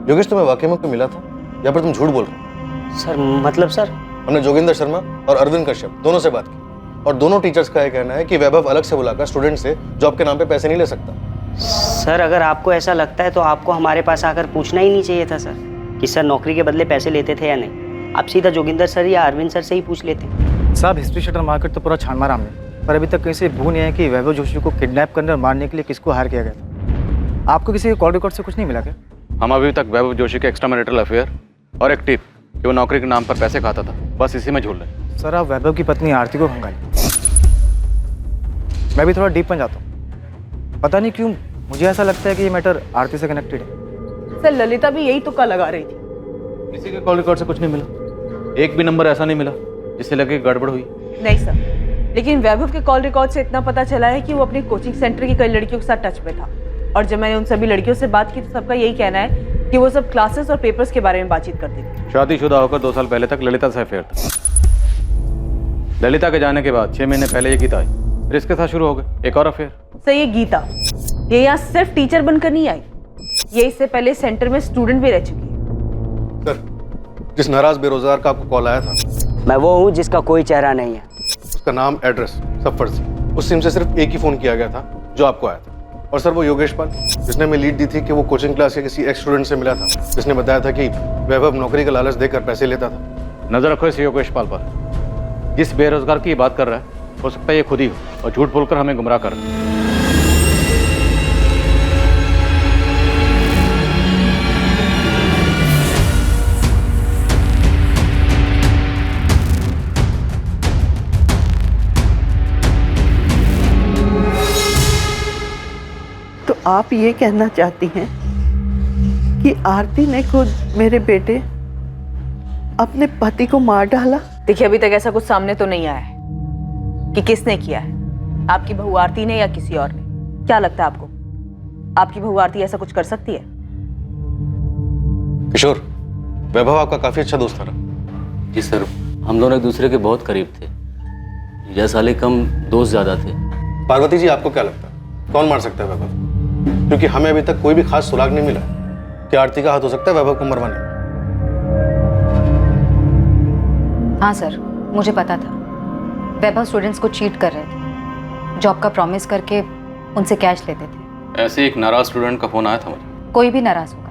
Speaker 5: योगेश तुम्हें वाकई में कोई मिला था या फिर तुम झूठ बोल रहे हो?
Speaker 14: सर मतलब सर
Speaker 5: हमने जोगिंदर शर्मा और अरविंद कश्यप दोनों से बात की और दोनों टीचर्स का यह कहना है कि वैभव अलग से बुलाकर स्टूडेंट से जॉब के नाम पे पैसे नहीं ले सकता।
Speaker 14: सर अगर आपको ऐसा लगता है तो आपको हमारे पास आकर पूछना ही नहीं चाहिए था सर कि सर नौकरी के बदले पैसे लेते थे या नहीं। आप सीधा जोगिंदर सर या अरविंद सर से ही पूछ लेते।
Speaker 12: साहब हिस्ट्री शीटर मार्केट तो पूरा छान मारा हमने, पर अभी तक कहीं से भू नहीं है कि वैभव जोशी को किडनैप करने और मारने के लिए किसको हायर किया गया था। आपको किसी कॉल रिकॉर्ड से कुछ नहीं मिला क्या?
Speaker 8: हम अभी तक वैभव जोशी के एक्स्ट्रा मैरिटल अफेयर और एक टिप कि वो नौकरी के नाम पर पैसे खाता था, बस इसी में झूल रहे।
Speaker 12: सर आप वैभव की पत्नी आरती को खंगालिए। मैं भी थोड़ा डीप में जाता हूँ। पता नहीं क्यों मुझे ऐसा लगता है कि ये मैटर आरती से कनेक्टेड है।
Speaker 4: सर ललिता भी यही तुक्का लगा रही थी।
Speaker 8: किसी के कॉल रिकॉर्ड से कुछ नहीं मिला, एक भी नंबर ऐसा नहीं मिला जिससे लगे गड़बड़ हुई।
Speaker 4: नहीं सर, लेकिन वैभव के कॉल रिकॉर्ड से इतना पता चला है कि वो अपनी कोचिंग सेंटर की कई लड़कियों के साथ टच में था और जब मैंने उन सभी लड़कियों से बात की तो सबका यही कहना है कि वो सब क्लासेस और पेपर्स के बारे में बातचीत करती थी।
Speaker 8: शादीशुदा होकर 2 साल पहले तक ललिता से अफेयर था। ललिता के जाने के बाद 6 महीने पहले ये गीता आई, फिर इसके साथ शुरू हो गए एक और अफेयर।
Speaker 4: सर ये गीता ये यहाँ सिर्फ टीचर बनकर नहीं आई, ये इससे पहले सेंटर में स्टूडेंट भी रह चुकी है।
Speaker 5: सर जिस नाराज बेरोजगार का आपको कॉल आया था,
Speaker 14: मैं वो हूँ जिसका कोई चेहरा नहीं है।
Speaker 5: उसका नाम एड्रेस सब फर्जी। उस सिम से सिर्फ एक ही फोन किया गया था जो आपको आया था, और सर वो योगेश पाल जिसने हमें लीड दी थी कि वो कोचिंग क्लास के किसी एक्स स्टूडेंट से मिला था जिसने बताया था कि वैभव नौकरी का लालच देकर पैसे लेता था।
Speaker 8: नजर रखो इस योगेश पाल पर। जिस बेरोजगार की बात कर रहा है हो सकता है ये खुद ही हो और झूठ बोलकर हमें गुमराह कर रहा है।
Speaker 7: तो आप ये कहना चाहती हैं कि आरती ने खुद मेरे बेटे अपने पति को मार डाला?
Speaker 4: देखिए अभी तक ऐसा कुछ सामने तो नहीं आया है कि किसने किया है, आपकी बहू आरती ने या किसी और ने। क्या लगता है आपको, आपकी बहू आरती ऐसा कुछ कर सकती है?
Speaker 5: किशोर, वैभव आपका काफी अच्छा दोस्त था।
Speaker 8: जी सर, हम दोनों एक दूसरे के बहुत करीब थे। जीजा साले कम दोस्त ज्यादा थे।
Speaker 5: पार्वती जी आपको क्या लगता है कौन मार सकता है वैभव? क्योंकि हमें अभी तक कोई भी खास सुराग नहीं मिला कि आरती का हाथ हो सकता है वैभव को मरवाने में।
Speaker 1: हाँ सर, मुझे पता था वैभव स्टूडेंट्स को चीट कर रहे थे, जॉब का प्रॉमिस करके उनसे कैश लेते थे।
Speaker 8: ऐसे एक नाराज स्टूडेंट का फोन आया था मुझे।
Speaker 1: कोई भी नाराज होगा,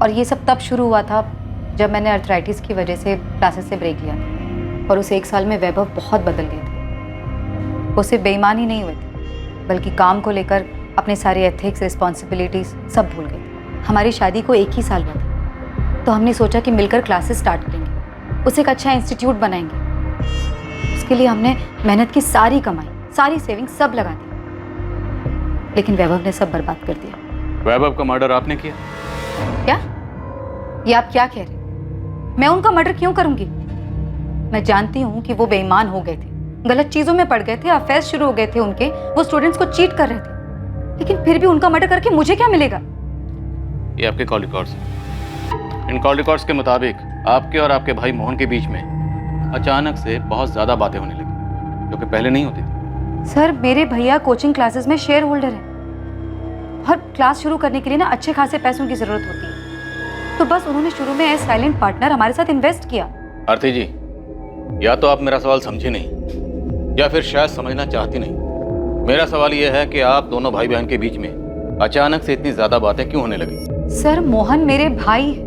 Speaker 1: और ये सब तब शुरू हुआ था जब मैंने अर्थराइटिस की वजह से क्लासेस से ब्रेक लिया था। और उस 1 साल में वैभव बहुत बदल गए थे। वो सिर्फ बेईमान ही नहीं हुए थे बल्कि काम को लेकर अपने सारे एथिक्स, रिस्पॉन्सिबिलिटीज सब भूल गए थे। हमारी शादी को 1 ही साल हुआ था, तो हमने सोचा कि मिलकर क्लासेस स्टार्ट करेंगे, उसे एक अच्छा इंस्टीट्यूट बनाएंगे। उसके लिए हमने मेहनत की सारी कमाई, सारी सेविंग सब लगा दी, लेकिन वैभव ने सब बर्बाद कर दिया।
Speaker 8: वैभव का मर्डर आपने किया?
Speaker 1: क्या? ये आप क्या कह रहे? मैं उनका मर्डर क्यों करूंगी? मैं जानती हूँ कि वो बेईमान हो गए थे, गलत चीजों में पड़ गए थे, अफेयर शुरू हो गए थे उनके, वो स्टूडेंट्स को चीट कर रहे थे, लेकिन फिर भी उनका मर्डर करके मुझे क्या मिलेगा?
Speaker 8: ये आपके कॉल रिकॉर्ड्स हैं। इन कॉल रिकॉर्ड्स के मुताबिक आपके और आपके भाई मोहन के बीच में अचानक से बहुत ज्यादा बातें होने लगी जो कि पहले नहीं होती थी।
Speaker 1: सर मेरे भैया कोचिंग क्लासेस में शेयर होल्डर हैं और क्लास शुरू करने के लिए ना अच्छे खासे पैसों की जरूरत होती है, तो बस उन्होंने शुरू में एज साइलेंट पार्टनर हमारे साथ इन्वेस्ट किया।
Speaker 8: आरती जी, या तो आप मेरा सवाल समझी नहीं या फिर शायद समझना चाहती नहीं। मेरा सवाल यह है कि आप दोनों भाई बहन के बीच में अचानक से इतनी ज्यादा बातें क्यों होने लगी?
Speaker 1: सर मोहन मेरे भाई है,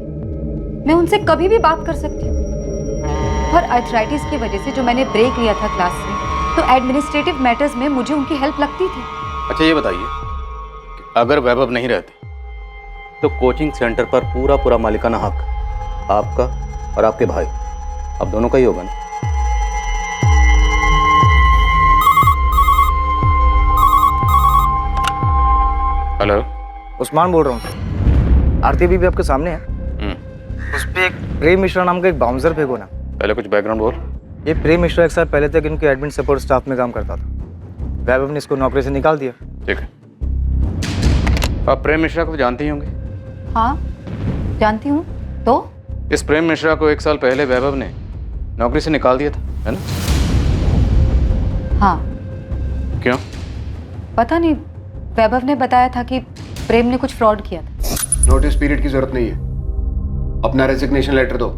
Speaker 1: मैं उनसे कभी भी बात कर सकती हूँ, और अर्थराइटिस की वजह से जो मैंने ब्रेक लिया था क्लास से, तो एडमिनिस्ट्रेटिव मैटर्स में मुझे उनकी हेल्प लगती थी।
Speaker 8: अच्छा ये बताइए कि अगर वैभव नहीं रहते तो कोचिंग सेंटर पर पूरा मालिकाना हक आपका और आपके भाई, आप दोनों का ही होगा ना? हेलो,
Speaker 12: उस्मान बोल रहा हूँ। आरती भी आपके सामने है। उस पे एक प्रेम मिश्रा नाम का एक बाउंसर फेंको ना।
Speaker 8: पहले कुछ बैकग्राउंड बोल।
Speaker 12: ये प्रेम मिश्रा 1 साल पहले तक इनके एडमिन सपोर्ट स्टाफ में काम करता था। वैभव ने इसको नौकरी से निकाल दिया।
Speaker 8: ठीक है, आप प्रेम मिश्रा को तो जानते ही होंगे?
Speaker 1: हाँ जानती हूँ। तो
Speaker 8: इस प्रेम मिश्रा को 1 साल पहले वैभव ने नौकरी से निकाल दिया था, है ना?
Speaker 1: हाँ।
Speaker 8: क्यों?
Speaker 1: पता नहीं, वैभव ने बताया था कि प्रेम ने कुछ फ्रॉड किया था।
Speaker 15: नोटिस पीरियड की जरूरत नहीं है। अपना रेजिग्नेशन लेटर दो,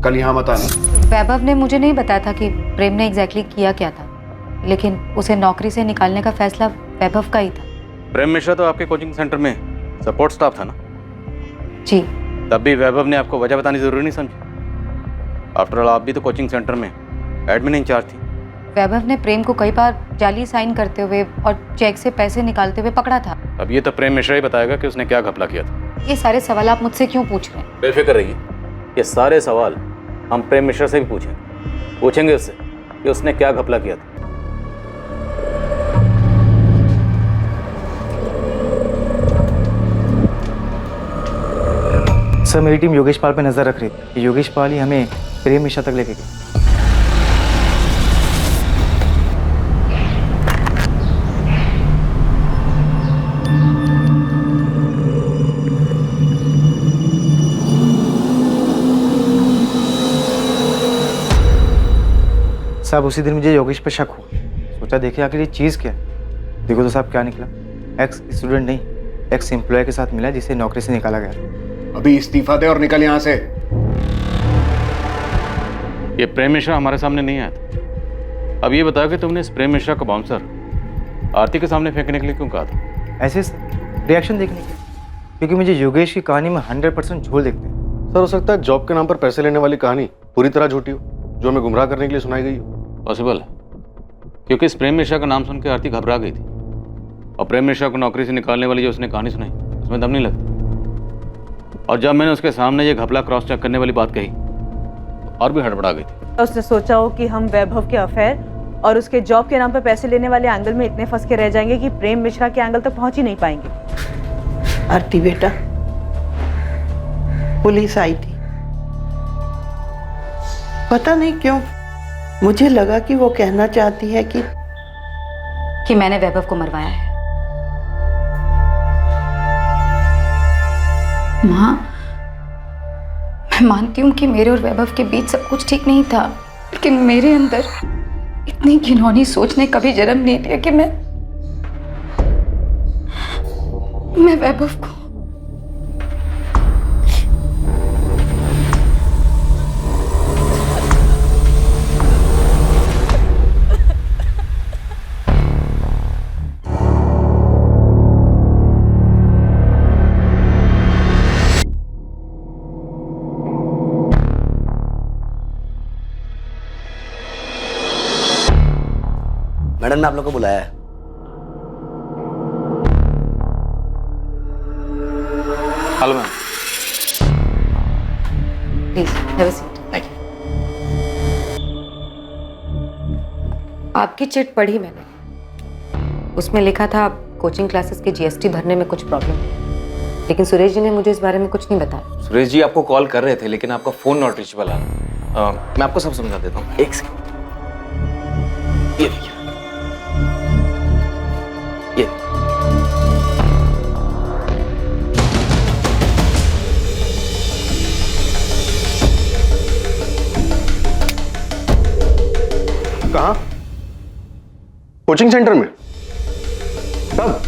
Speaker 15: कल यहाँ मत आना।
Speaker 1: वैभव ने मुझे नहीं बताया था कि प्रेम ने एग्जैक्टली किया क्या था, लेकिन उसे नौकरी से निकालने का फैसला वैभव का ही था।
Speaker 8: प्रेम मिश्रा तो आपके कोचिंग सेंटर में सपोर्ट स्टाफ था ना?
Speaker 1: जी।
Speaker 8: तब भी वैभव ने आपको वजह बतानी जरूरी नहीं समझी? आफ्टर ऑल आप भी तो कोचिंग सेंटर में एडमिन इंचार्ज थी।
Speaker 1: वैभव ने प्रेम को कई बार जाली साइन करते हुए और चेक से पैसे निकालते हुए पकड़ा था।
Speaker 8: अब ये तो प्रेम मिश्रा ही बताएगा कि उसने क्या घपला किया था।
Speaker 1: ये सारे सवाल आप मुझसे क्यों पूछ रहे हैं?
Speaker 8: बेफिक्र रहिए, ये सारे सवाल हम प्रेम मिश्रा से भी पूछेंगे उससे कि उसने क्या घपला किया था।
Speaker 12: सर मेरी टीम योगेश पाल पे नजर रख रही थी। योगेश पाल ही हमें प्रेम मिश्रा तक लेके गए। साहब उसी दिन मुझे योगेश पे शक हुआ। सोचा देखे आखिर ये चीज़ क्या है। देखो तो साहब क्या निकला, एक्स स्टूडेंट नहीं एक्स एम्प्लॉय के साथ मिला जिसे नौकरी से निकाला गया।
Speaker 15: अभी इस्तीफा दे और निकल यहाँ से।
Speaker 8: ये प्रेम मिश्रा हमारे सामने नहीं आया था। अब ये बताओ कि तुमने इस प्रेम मिश्रा का बाउंसर आरती के सामने फेंकने के लिए क्यों कहा था?
Speaker 12: ऐसे रिएक्शन देखने के, क्योंकि मुझे योगेश की कहानी में 100% झोल देखते हैं।
Speaker 5: सर हो सकता है जॉब के नाम पर पैसे लेने वाली कहानी पूरी तरह झूठी हो, जो हमें गुमराह करने के लिए सुनाई गई हो।
Speaker 8: पॉसिबल है, क्योंकि इस प्रेम मिश्रा का नाम सुन के आरती घबरा गई थी, और प्रेम मिश्रा को नौकरी से निकालने वाली जो उसने कहानी सुनाई उसमें दम नहीं लगता। और जब मैंने उसके सामने ये घपला क्रॉस चेक करने वाली बात कही तो और भी हड़बड़ा गई थी।
Speaker 4: उसने सोचा हो कि हम वैभव के अफेयर और उसके जॉब के नाम पर पैसे लेने वाले एंगल में इतने फंस के रह जाएंगे कि प्रेम मिश्रा के एंगल तक पहुंच ही नहीं पाएंगे।
Speaker 7: आरती बेटा, पुलिस आई थी, पता नहीं क्यों मुझे लगा कि वो कहना चाहती है कि
Speaker 1: मैंने वैभव को मरवाया है। माँ, मैं मानती हूँ कि मेरे और वैभव के बीच सब कुछ ठीक नहीं था, लेकिन मेरे अंदर इतनी घिनौनी सोच ने कभी जन्म नहीं दिया कि मैं वैभव को
Speaker 19: मैडम ने आप लोग को बुलाया है।
Speaker 8: Hello ma'am.
Speaker 1: Please have a seat.
Speaker 19: Thank you.
Speaker 1: आपकी चिट पढ़ी मैंने, उसमें लिखा था कोचिंग क्लासेस के जीएसटी भरने में कुछ प्रॉब्लम है, लेकिन सुरेश जी ने मुझे इस बारे में कुछ नहीं बताया।
Speaker 16: सुरेश जी आपको कॉल कर रहे थे लेकिन आपका फोन नॉट रीचेबल आ रहा। मैं आपको सब समझा देता हूँ, एक सेकंड। ये देखिए, ये
Speaker 5: कहाँ? कोचिंग सेंटर में? कब?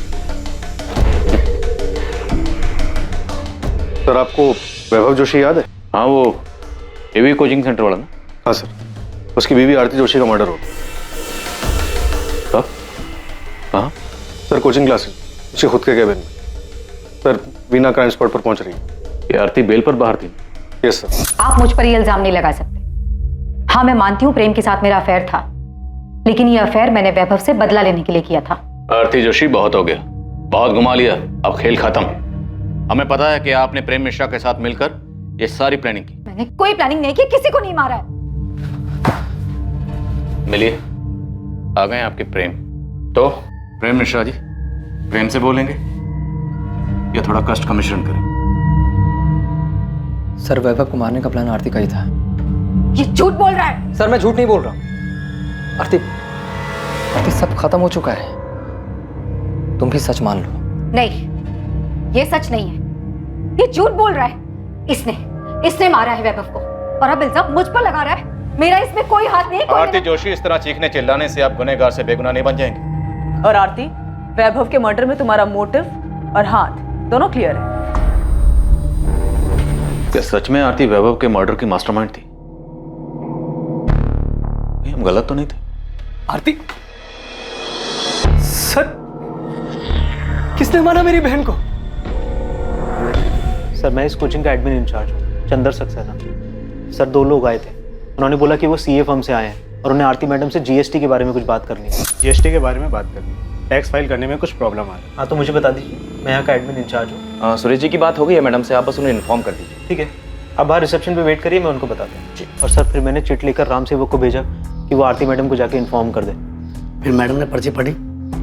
Speaker 5: सर आपको वैभव जोशी याद है?
Speaker 8: हाँ, वो एवी कोचिंग सेंटर वाला ना?
Speaker 5: हाँ सर, उसकी बीवी आरती जोशी का मर्डर हो गया।
Speaker 8: कब? कहाँ?
Speaker 5: सर कोचिंग क्लासेस, उसके खुद के केबिन में। सर वीना क्राइम स्पॉट पर पहुंच रही है।
Speaker 8: ये आरती बेल पर बाहर थी?
Speaker 5: Yes sir.
Speaker 1: आप मुझ पर ये इल्जाम नहीं लगा सकते। हाँ, मैं मानती हूँ प्रेम के साथ मेरा अफेयर था, लेकिन ये अफेयर मैंने वैभव से बदला लेने के लिए किया था।
Speaker 8: आरती जोशी, बहुत हो गया, बहुत घुमा लिया, अब खेल खत्म। हमें पता है कि आपने प्रेम मिश्रा के साथ मिलकर ये सारी प्लानिंग की।
Speaker 1: मैंने कोई प्लानिंग नहीं की, किसी को नहीं मारा है।
Speaker 8: मिलिए, आ गए आपके प्रेम। तो प्रेम मिश्रा जी, प्रेम से बोलेंगे या थोड़ा कष्ट का मिश्रण करें?
Speaker 16: सर वैभव को मारने का प्लान आरती का ही था।
Speaker 1: ये झूठ बोल रहा है।
Speaker 16: सर मैं झूठ नहीं बोल रहा हूँ। आरती सब खत्म हो चुका है, तुम भी सच मान लो।
Speaker 1: नहीं, ये सच नहीं है, ये झूठ बोल रहा है। इसने मारा है वैभव को और अब इल्जाम मुझ पर लगा रहा है। मेरा इसमें कोई हाथ नहीं है।
Speaker 8: आरती जोशी, इस तरह चीखने चिल्लाने से आप गुनहगार से बेगुनाह नहीं बन जाएंगे।
Speaker 4: और आरती, वैभव के मर्डर में तुम्हारा मोटिव और हाथ दोनों क्लियर है।
Speaker 8: क्या सच में आरती वैभव के मर्डर की मास्टरमाइंड थी? हम गलत तो नहीं थे?
Speaker 6: आरती सर, किसने मारा मेरी बहन को?
Speaker 12: सर मैं इस कोचिंग का एडमिन इंचार्ज हूँ, चंदर सक्सेना। सर 2 लोग आए थे, उन्होंने बोला कि वो सीए फर्म से आए हैं और उन्हें आरती मैडम से जीएसटी के बारे में कुछ बात करनी है। जीएसटी के बारे में बात करनी है, टैक्स फाइल करने में कुछ प्रॉब्लम आ रहा है। हाँ तो मुझे बता दीजिए, मैं यहाँ का एडमिन इंचार्ज हूँ।
Speaker 16: सुरेश जी की बात हो गई है मैडम से, आप बस उन्हें इन्फॉर्म कर दीजिए।
Speaker 12: ठीक है, आप बाहर रिसेप्शन पे वेट करिए, मैं उनको बताता हूँ जी। और सर फिर मैंने चिट लेकर राम सेवक को भेजा कि वो आरती मैडम को जाके इन्फॉर्म कर दे।
Speaker 19: फिर मैडम ने पर्ची पढ़ी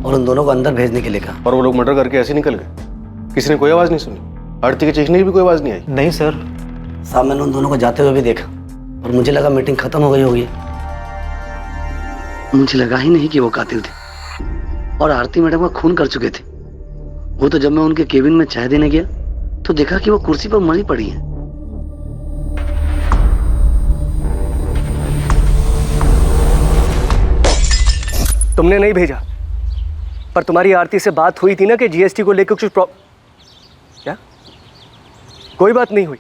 Speaker 19: और उन दोनों को अंदर भेजने के लिए कहा।
Speaker 5: और वो लोग मर्डर करके ऐसे निकल गए? किसी ने कोई आवाज़ नहीं सुनी? आरती के चीखने की भी कोई आवाज़ नहीं आई?
Speaker 12: नहीं सर।
Speaker 19: साहब मैंने उन दोनों को जाते हुए भी देखा और मुझे लगा मीटिंग खत्म हो गई होगी। मुझे लगा ही नहीं कि वो कातिल थे और आरती मैडम का खून कर चुके थे। वो तो जब मैं उनके केबिन में चाय देने गया तो देखा कि वो कुर्सी पर मरी पड़ी है।
Speaker 6: तुमने नहीं भेजा, पर तुम्हारी आरती से बात हुई थी ना कि जीएसटी को लेकर कुछ क्या? कोई बात नहीं हुई।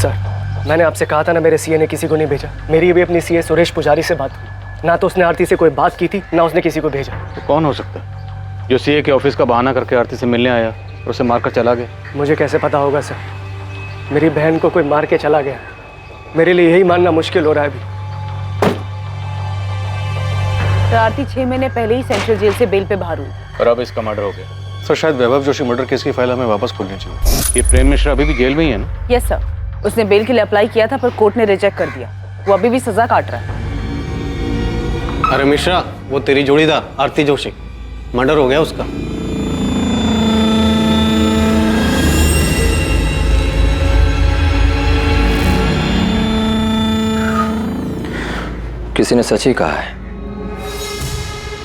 Speaker 6: सर मैंने आपसे कहा था ना, मेरे सीए ने किसी को नहीं भेजा। मेरी भी अपनी सीए सुरेश पुजारी से बात हुई, ना तो उसने आरती से कोई बात की थी, ना उसने किसी को भेजा।
Speaker 8: तो कौन हो सकता है जो सीए के ऑफिस का बहाना करके आरती से मिलने आया और उसे मारकर चला गया?
Speaker 6: मुझे कैसे पता होगा सर? मेरी बहन को कोई मार के चला गया, मेरे लिए यही मानना मुश्किल हो रहा है अभी।
Speaker 4: तो आरती 6 महीने पहले ही सेंट्रल जेल से बेल पे बाहर हुई
Speaker 8: और अब इसका मर्डर हो गया।
Speaker 5: सर शायद वैभव जोशी मर्डर केस की फाइल हमें वापस खोलनी चाहिए।
Speaker 8: ये प्रेम मिश्रा अभी भी जेल में ही है ना?
Speaker 4: यस सर, उसने बेल के लिए अप्लाई किया था पर कोर्ट ने रिजेक्ट कर दिया। वो अभी भी सजा काट रहा है।
Speaker 5: अरे मिश्रा, वो तेरी जोड़ी था आरती जोशी, मर्डर हो गया उसका।
Speaker 16: किसी ने सच ही कहा है,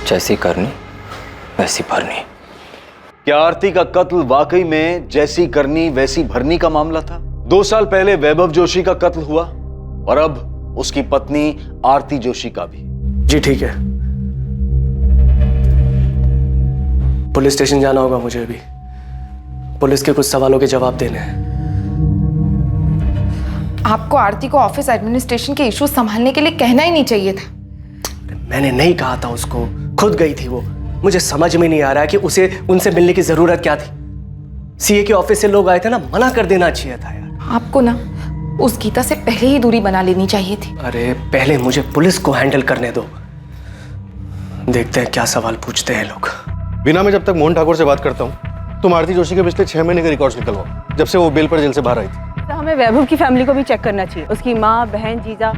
Speaker 16: जैसी करनी वैसी भरनी।
Speaker 10: क्या आरती का कत्ल वाकई में जैसी करनी वैसी भरनी का मामला था? 2 साल पहले वैभव जोशी का कत्ल हुआ और अब उसकी पत्नी आरती जोशी का भी।
Speaker 6: जी ठीक है, पुलिस स्टेशन जाना होगा मुझे अभी। पुलिस के कुछ सवालों के जवाब देने हैं।
Speaker 13: आपको आरती को ऑफिस एडमिनिस्ट्रेशन के इश्यूज संभालने के लिए कहना ही नहीं चाहिए था।
Speaker 6: मैंने नहीं कहा था उसको, खुद गई थी वो। मुझे समझ में नहीं आ रहा है कि उसे उनसे मिलने की जरूरत क्या थी। सीए के ऑफिस से लोग आए थे ना, मना कर देना चाहिए था यार।
Speaker 13: आपको ना उस गीता से पहले ही दूरी बना लेनी चाहिए थी।
Speaker 6: अरे पहले मुझे पुलिस को हैंडल करने दो, देखते हैं क्या सवाल पूछते हैं लोग।
Speaker 5: बिना मैं जब तक मोहन ठाकुर से बात करता हूँ तुम आरती जोशी के पिछले 6 महीने के रिकॉर्ड्स निकलवाओ, जब से वो बेल पर जेल से बाहर आई थी।
Speaker 4: तो हमें वैभव की फैमिली को भी चेक करना चाहिए। उसकी माँ, बहन, जीजा,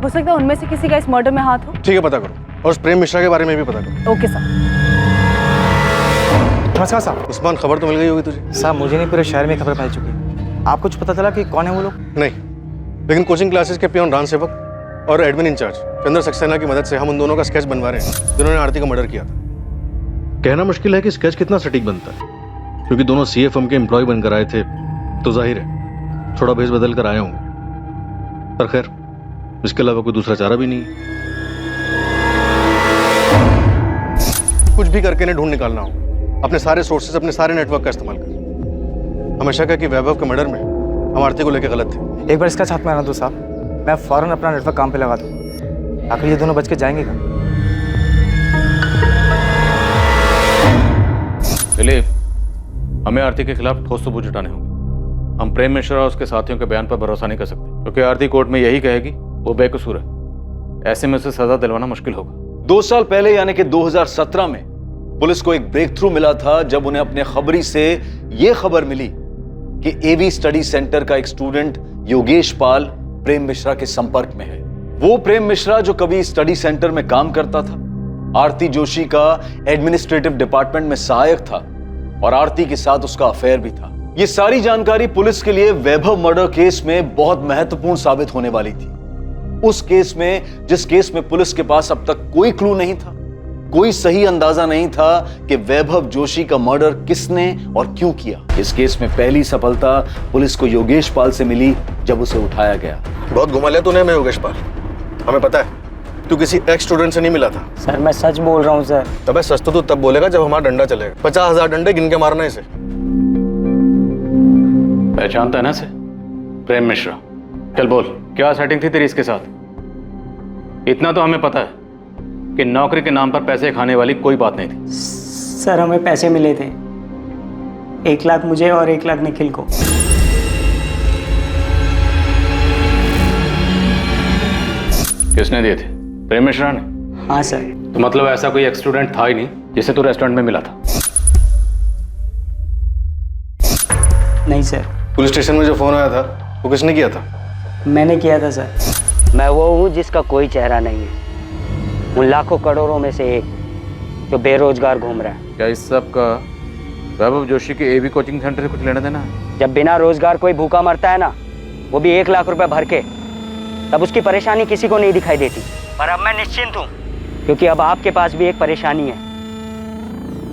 Speaker 4: हो सकता है उनमें से किसी का इस मर्डर में हाथ हो।
Speaker 5: ठीक है, पता करो। और उस प्रेम मिश्रा के बारे में भी पता करो।
Speaker 4: Okay sir.
Speaker 12: नमस्कार साहब।
Speaker 5: उस्मान, खबर तो मिल गई होगी तुझे?
Speaker 12: साहब मुझे नहीं, पूरे शहर में खबर फैल चुकी है। आपको कुछ पता चला कि कौन है वो लोग?
Speaker 5: नहीं, लेकिन कोचिंग क्लासेस के पियोन राम सेवक और एडमिन इंचार्ज चंद्र सक्सेना की मदद से हम उन दोनों का स्केच बनवा रहे हैं जिन्होंने आरती का मर्डर किया था। कहना मुश्किल है कि स्केच कितना सटीक बनता है, क्योंकि दोनों सीए फर्म के एम्प्लॉय बनकर आए थे, तो जाहिर है थोड़ा भेस बदल कर आए होंगे। पर खैर, इसके अलावा कोई दूसरा चारा भी नहीं है। कुछ भी करके इन्हें ढूंढ निकालना हो, अपने सारे सोर्सेज, अपने सारे नेटवर्क का इस्तेमाल कर। हमेशा कहा कि वैभव के मर्डर में हम आरती को लेकर गलत थे।
Speaker 12: एक बार इसका छाप मारना दो साहब, मैं फौरन अपना नेटवर्क काम पे लगा दूँ। आखिर ये दोनों बच के जाएंगे कहाँ?
Speaker 8: दिलीप, हमें आरती के खिलाफ ठोस सबूत जुटाने होंगे। हम प्रेम मिश्रा और उसके साथियों के बयान पर भरोसा नहीं कर सकते, क्योंकि आरती कोर्ट में यही कहेगी वो बेकसूर है। ऐसे में उसे सजा दिलवाना मुश्किल होगा।
Speaker 10: 2 साल पहले यानी कि 2017 में पुलिस को एक ब्रेक थ्रू मिला था जब उन्हें अपने खबरी से यह खबर मिली कि एवी स्टडी सेंटर का एक स्टूडेंट योगेश पाल प्रेम मिश्रा के संपर्क में है। वो प्रेम मिश्रा जो कभी स्टडी सेंटर में काम करता था, आरती जोशी का एडमिनिस्ट्रेटिव डिपार्टमेंट में सहायक था और आरती के साथ उसका अफेयर भी था। ये सारी जानकारी पुलिस के लिए वैभव मर्डर केस में बहुत महत्वपूर्ण साबित होने वाली थी। उस केस में, जिस केस में पुलिस के पास अब तक कोई क्लू नहीं था, कोई सही अंदाजा नहीं था कि वैभव जोशी का मर्डर किसने और क्यों किया। इस केस में पहली सफलता पुलिस को योगेश पाल से मिली जब उसे उठाया गया।
Speaker 5: बहुत घुमा लिया तूने हमें योगेश पाल, हमें पता है तू किसी एक्स स्टूडेंट से नहीं मिला था।
Speaker 14: सर मैं सच बोल रहा हूँ सर।
Speaker 5: अबे सच तो तू तब बोलेगा जब हमारा डंडा चलेगा। 50,000 डंडे गिन के मारना इसे।
Speaker 8: पहचानता है ना से? प्रेम मिश्रा। चल बोल, क्या सेटिंग थी तेरी इसके साथ? इतना तो हमें पता है कि नौकरी के नाम पर पैसे खाने वाली कोई बात नहीं थी।
Speaker 14: सर हमें पैसे मिले थे, 1 लाख मुझे और 1 लाख निखिल को।
Speaker 8: किसने दिए थे? प्रेम मिश्रा ने?
Speaker 14: हाँ सर।
Speaker 8: तो मतलब ऐसा कोई एक स्टूडेंट था ही नहीं जिसे तू रेस्टोरेंट में मिला था?
Speaker 14: नहीं सर।
Speaker 5: पुलिस स्टेशन में जो फोन आया था वो किसने किया था?
Speaker 14: मैंने किया था सर। मैं वो हूँ जिसका कोई चेहरा नहीं है, उन लाखों करोड़ों में से एक जो बेरोजगार घूम रहा है।
Speaker 8: क्या इस सब का वैभव जोशी के एबी कोचिंग सेंटर से कुछ लेना देना है?
Speaker 14: जब बिना रोजगार कोई भूखा मरता है ना, वो भी 1 लाख रुपए भर के, तब उसकी परेशानी किसी को नहीं दिखाई देती। पर अब मैं निश्चिंत हूँ, क्योंकि अब आपके पास भी एक परेशानी है,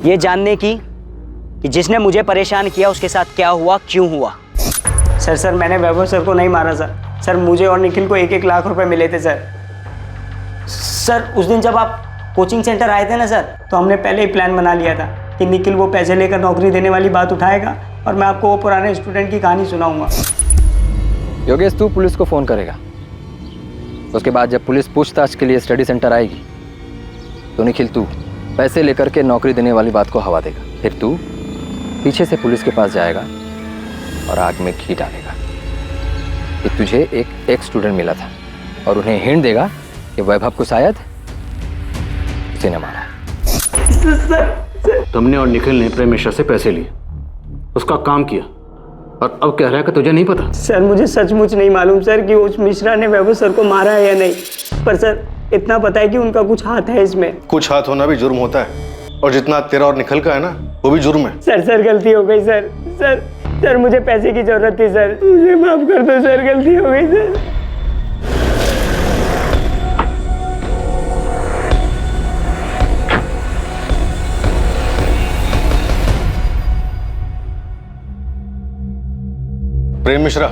Speaker 14: ये जानने की कि जिसने मुझे परेशान किया उसके साथ क्या हुआ, क्यों हुआ। सर मैंने वैभव सर को नहीं मारा सर। मुझे और निखिल को 1-1 लाख रुपए मिले थे सर। उस दिन जब आप कोचिंग सेंटर आए थे ना सर, तो हमने पहले ही प्लान बना लिया था कि निखिल वो पैसे लेकर नौकरी देने वाली बात उठाएगा और मैं आपको वो पुराने स्टूडेंट की कहानी सुनाऊंगा।
Speaker 16: योगेश, तू पुलिस को फ़ोन करेगा। उसके बाद जब पुलिस पूछताछ के लिए स्टडी सेंटर आएगी तो निखिल तू पैसे लेकर के नौकरी देने वाली बात को हवा देगा। फिर तू पीछे से पुलिस के पास जाएगा और आग में घी डालेगा कि तुझे एक स्टूडेंट मिला था, और उन्हें हिंट देगा कि वैभव को शायद उसी ने मारा है।
Speaker 8: तुमने और निखिल ने प्रेम मिश्रा से पैसे लिए, उसका काम किया, और अब कह रहा है कि तुझे नहीं पता?
Speaker 14: सर मुझे सचमुच नहीं मालूम सर कि उस मिश्रा ने वैभव सर को मारा है या नहीं, पर सर इतना पता है कि उनका कुछ हाथ है इसमें।
Speaker 5: कुछ हाथ होना भी जुर्म होता है, और जितना तेरा और निखिल का है ना, वो भी जुर्म है।
Speaker 14: सर गलती हो गई सर मुझे पैसे की जरूरत थी सर, मुझे माफ कर दो सर, गलती हो गई सर।
Speaker 5: प्रेम मिश्रा।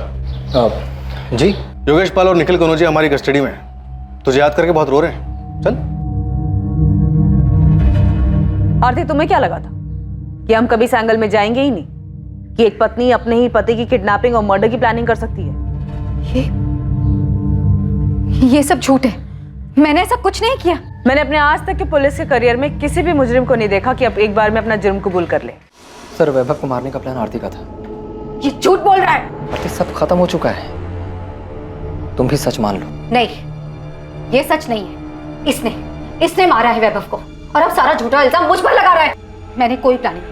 Speaker 16: जी।
Speaker 5: योगेश पाल और निखिल कनौजिया हमारी कस्टडी में है। तुझे याद करके बहुत रो रहे हैं। चल।
Speaker 4: आरती, तुम्हें क्या लगा था कि हम कभी इस एंगल में जाएंगे ही नहीं, कि एक पत्नी अपने ही पति की किडनैपिंग और मर्डर की प्लानिंग कर सकती है?
Speaker 1: ये सब झूठ है, मैंने ऐसा कुछ नहीं किया।
Speaker 4: मैंने अपने आज तक के पुलिस के करियर में किसी भी मुजरिम को नहीं देखा कि अब एक बार में अपना जुर्म कबूल कर ले।
Speaker 16: सर, वैभव को मारने का प्लान आरती का था।
Speaker 1: ये झूठ बोल रहा है।
Speaker 16: आरती, सब खत्म हो चुका है, तुम भी सच मान लो।
Speaker 1: नहीं, ये सच नहीं है। इसने मारा है वैभव को, और अब सारा झूठा इल्जाम मुझ पर लगा रहा है। मैंने कोई प्लानिंग,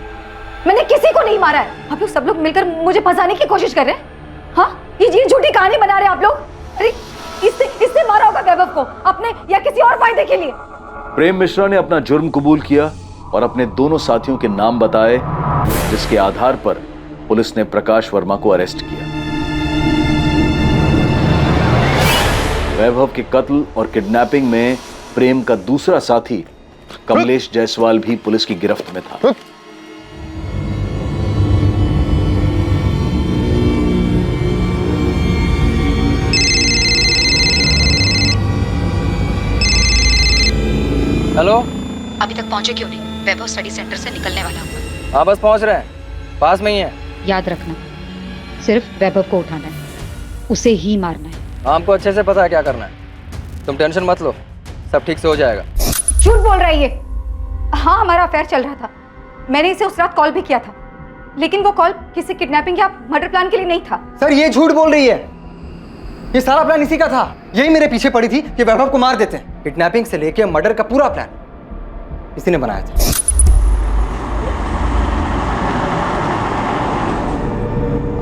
Speaker 1: मैंने किसी को नहीं मारा है। आप लोग सब लोग मिलकर मुझे फंसाने की कोशिश कर रहे हैं। हाँ, ये झूठी कहानी बना रहे हैं आप लोग। अरे इसने मारा होगा वैभव को अपने या किसी और फायदे के लिए।
Speaker 10: प्रेम मिश्रा ने अपना जुर्म कबूल किया और अपने दोनों साथियों के नाम बताए, जिसके आधार पर पुलिस ने प्रकाश वर्मा को अरेस्ट किया। वैभव के कत्ल और किडनैपिंग में प्रेम का दूसरा साथी कमलेश जायसवाल भी पुलिस की गिरफ्त में था।
Speaker 16: हेलो।
Speaker 1: अभी तक पहुंचे क्यों नहीं? वैभव स्टडी सेंटर से निकलने वाला होगा।
Speaker 16: हाँ, बस पहुंच रहे हैं, पास में ही है।
Speaker 1: याद रखना, सिर्फ वैभव को उठाना है, उसे ही मारना है।
Speaker 16: हमको अच्छे से पता है क्या करना है, तुम टेंशन मत लो, सब ठीक से हो जाएगा।
Speaker 1: झूठ बोल रही है। हाँ, हमारा अफेयर चल रहा था, मैंने इसे उस रात कॉल भी किया था, लेकिन वो कॉल किसी किडनैपिंग या मर्डर प्लान के लिए नहीं था।
Speaker 20: सर, ये झूठ बोल रही है, ये सारा प्लान इसी का था। यही मेरे पीछे पड़ी थी कि वैभव को मार देते हैं। किडनैपिंग से लेके मर्डर का पूरा प्लान इसी ने बनाया था।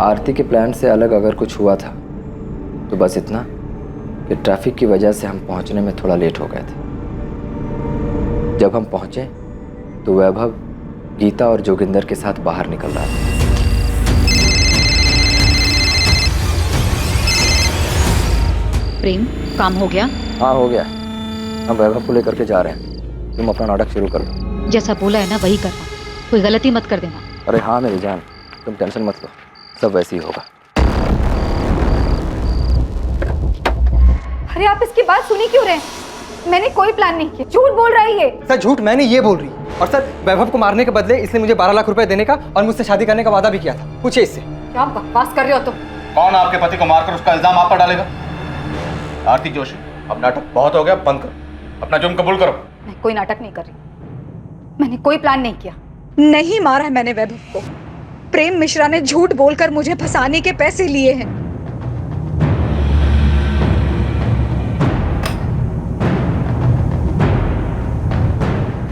Speaker 16: आरती के प्लान से अलग अगर कुछ हुआ था तो बस इतना कि ट्रैफिक की वजह से हम पहुंचने में थोड़ा लेट हो गए थे। जब हम पहुंचे तो वैभव गीता और जोगिंदर के साथ बाहर निकल रहा था।
Speaker 1: प्रेम, काम हो गया?
Speaker 16: हाँ, हो गया। हम वैभव को लेकर के जा रहे हैं, तुम अपना नाटक शुरू कर दो।
Speaker 1: जैसा बोला है ना वही करना, कोई गलती मत कर देना।
Speaker 16: अरे हाँ मेरी जान, तुम टेंशन मत लो, सब वैसे ही होगा।
Speaker 1: अरे आप इसकी बात सुनी क्यों रहे हैं? मैंने कोई प्लान नहीं किया, झूठ बोल रही है।
Speaker 20: सर, झूठ मैंने ये बोल रही है, और सर वैभव को मारने के बदले इसने मुझे 12 लाख रुपए देने का और मुझसे शादी करने का वादा भी किया था। पूछिए इससे।
Speaker 1: क्या बकवास कर रहे हो तुम?
Speaker 5: कौन आपके पति को मारकर उसका इल्जाम आप पर डालेगा? आरती जोशी, अब नाटक बहुत हो गया, बंद करो, अपना जुर्म कबूल करो।
Speaker 1: मैं कोई नाटक नहीं कर रही, मैंने कोई प्लान नहीं किया। नहीं मारा है मैंने वैभव को। प्रेम मिश्रा ने झूठ बोलकर मुझे फंसाने के पैसे लिए हैं।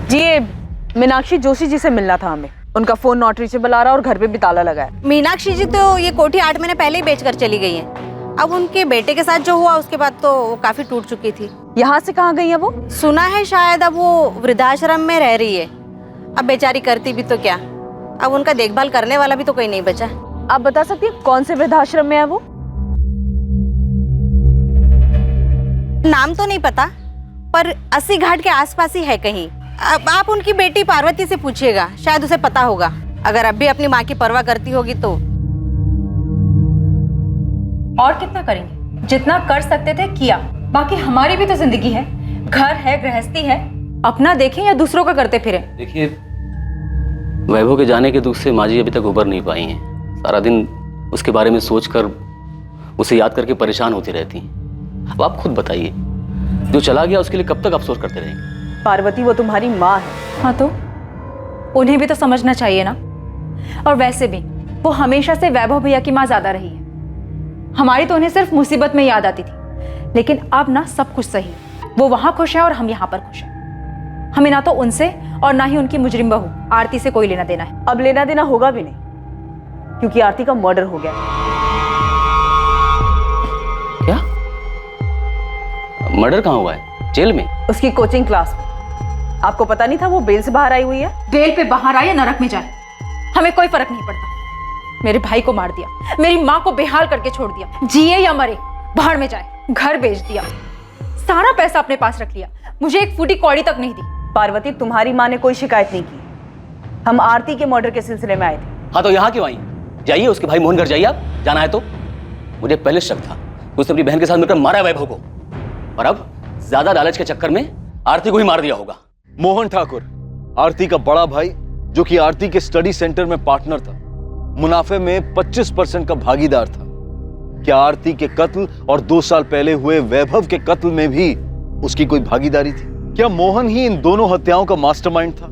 Speaker 4: जी ये मीनाक्षी जोशी जी से मिलना था हमें। उनका फोन नॉट रीचेबल आ रहा और घर पे भी ताला लगा है।
Speaker 21: मीनाक्षी जी तो ये कोठी 8 महीने पहले ही बेचकर चली गई हैं। अब उनके बेटे के साथ जो हुआ उसके बाद तो वो काफी टूट चुकी थी।
Speaker 4: यहाँ से कहाँ गई है वो?
Speaker 21: सुना है शायद अब वो वृद्धाश्रम में रह रही है। अब बेचारी करती भी तो क्या, अब उनका देखभाल करने वाला भी तो कोई नहीं बचा।
Speaker 4: आप बता सकती हैं कौन से वृद्धाश्रम में है वो?
Speaker 21: नाम तो नहीं पता, पर 80 घाट के आसपास ही है कहीं। अब आप उनकी बेटी पार्वती से पूछिएगा, शायद उसे पता होगा। अगर अब भी अपनी माँ की परवाह करती होगी तो।
Speaker 9: और कितना करेंगे? जितना कर सकते थे किया। बाकी हमारी भी तो जिंदगी है, घर है, गृहस्थी है। अपना देखें या दूसरों का करते फिरें।
Speaker 8: देखिए, वैभव के जाने के दुख से माँ जी अभी तक उबर नहीं पाई हैं। सारा दिन उसके बारे में सोचकर, उसे याद करके परेशान होती रहती हैं। अब आप खुद बताइए, जो चला गया उसके लिए कब तक अफसोस करते रहेंगे?
Speaker 4: पार्वती वो तुम्हारी माँ है।
Speaker 9: हाँ तो उन्हें भी तो समझना चाहिए ना। और वैसे भी वो हमेशा से वैभव भैया की माँ ज्यादा रही है। हमारी तो उन्हें सिर्फ मुसीबत में याद आती थी, लेकिन अब ना सब कुछ सही है। वो वहां खुश है और हम यहाँ पर खुश हैं। हमें ना तो उनसे और ना ही उनकी मुजरिम बहू आरती से कोई लेना देना है।
Speaker 4: अब लेना देना होगा भी नहीं, क्योंकि आरती का मर्डर हो गया।
Speaker 8: क्या? मर्डर कहाँ हुआ है? जेल में?
Speaker 4: उसकी कोचिंग क्लास में। आपको पता नहीं था वो बेल से बाहर आई हुई है?
Speaker 9: बेल पे बाहर आए या नरक में जाए, हमें कोई फर्क नहीं पड़ता। मेरे भाई को मार दिया, मेरी माँ को बेहाल करके छोड़ दिया। जिए या मरे, बाहर में जाए। घर बेच दिया, सारा पैसा अपने पास रख लिया, मुझे एक फूटी कौड़ी तक नहीं दी।
Speaker 4: पार्वती, तुम्हारी माँ ने कोई शिकायत नहीं की। हम आरती के मर्डर के सिलसिले में आए थे।
Speaker 8: हाँ तो यहाँ क्यों आई? जाइए उसके भाई मोहन घर जाइए, आप जाना है तो। मुझे पहले शक था उसने अपनी बहन के साथ मिलकर मारा वैभव को, और अब ज्यादा लालच के चक्कर में आरती को ही मार दिया होगा।
Speaker 10: मोहन ठाकुर, आरती का बड़ा भाई, जो कि आरती के स्टडी सेंटर में पार्टनर था, मुनाफे में 25% का भागीदार था। क्या आरती के कत्ल और 2 साल पहले हुए वैभव के कत्ल में भी उसकी कोई भागीदारी थी? क्या मोहन ही इन दोनों हत्याओं का मास्टरमाइंड था?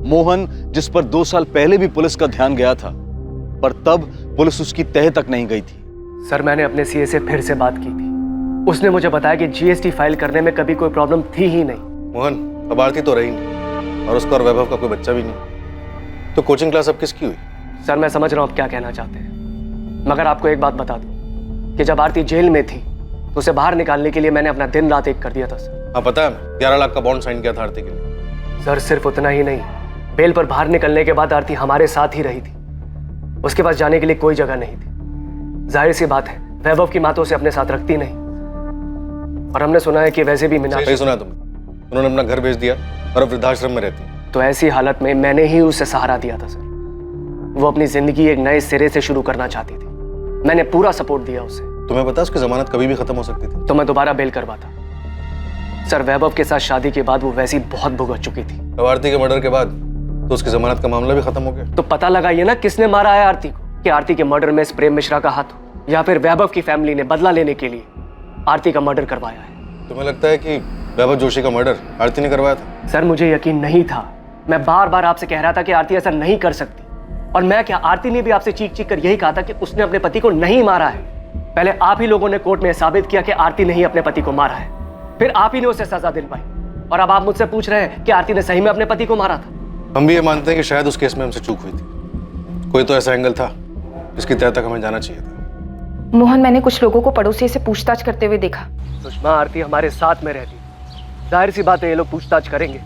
Speaker 10: मोहन, जिस पर 2 साल पहले भी पुलिस का ध्यान गया था, पर तब पुलिस उसकी तह तक नहीं गई थी।
Speaker 6: सर, मैंने अपने सीए से फिर से बात की थी। उसने मुझे बताया कि जीएसटी फाइल करने में कभी कोई प्रॉब्लम थी ही नहीं।
Speaker 5: मोहन, अब आरती तो रही नहीं और उसका और वैभव का कोई बच्चा भी नहीं, तो कोचिंग क्लास अब किसकी हुई?
Speaker 6: सर, मैं समझ रहा हूँ आप क्या कहना चाहते हैं, मगर आपको एक बात बता दूं कि जब आरती जेल में थी तो उसे बाहर निकालने के लिए मैंने अपना दिन रात एक कर दिया था सर।
Speaker 5: हाँ पता है, 11 लाख का बॉन्ड साइन किया था आरती के लिए।
Speaker 6: सर, सिर्फ उतना ही नहीं, बेल पर बाहर निकलने के बाद आरती हमारे साथ ही रही थी। उसके पास जाने के लिए कोई जगह नहीं थी। जाहिर सी बात है, वैभव की माँ तो उसे अपने साथ रखती नहीं, और हमने सुना है कि वैसे भी मीनाक्षी।
Speaker 5: सही सुना तुमने, उन्होंने अपना घर बेच दिया और अब वृद्धाश्रम में रहती है।
Speaker 6: तो ऐसी हालत में मैंने ही उसे सहारा दिया था सर। वो अपनी जिंदगी एक नए सिरे से शुरू करना चाहती थी, मैंने पूरा सपोर्ट दिया उसे।
Speaker 5: तुम्हें पता उसकी जमानत कभी भी खत्म हो सकती थी।
Speaker 6: तो मैं दोबारा बेल करवाता। सर, वैभव के साथ शादी के बाद वो वैसी बहुत भुगत चुकी थी।
Speaker 5: अब आरती के मर्डर के बाद तो उसकी जमानत का मामला भी खत्म हो गया।
Speaker 6: तो पता लगाइए ना किसने मारा है आरती को, कि आरती के मर्डर में इस प्रेम मिश्रा का हाथ हो, या फिर वैभव की फैमिली ने बदला लेने के लिए आरती का मर्डर करवाया है।
Speaker 5: तुम्हें लगता है कि वैभव जोशी का मर्डर आरती ने करवाया था?
Speaker 6: सर, मुझे यकीन नहीं था। मैं बार बार आपसे कह रहा था कि आरती ऐसा नहीं कर सकती, और मैं क्या, आरती ने भी आपसे चीख चीख कर यही कहा था कि उसने अपने पति को नहीं मारा है। पहले आप ही लोगों ने कोर्ट में साबित किया कि आरती ने ही अपने पति को मारा है, फिर आप ही ने उसे सजा दिलवाई, और अब आप मुझसे पूछ रहे हैं कि आरती ने सही में अपने पति को मारा था।
Speaker 5: हम भी ये मानते हैं कि शायद उस केस में हमसे चूक हुई थी। कोई तो ऐसा एंगल था जिसकी तह तक हमें जाना चाहिए था।
Speaker 13: मोहन, मैंने कुछ लोगों को पड़ोसी से पूछताछ करते हुए देखा।
Speaker 6: सुषमा, आरती हमारे साथ में रहती, जाहिर सी बात है ये लोग पूछताछ करेंगे।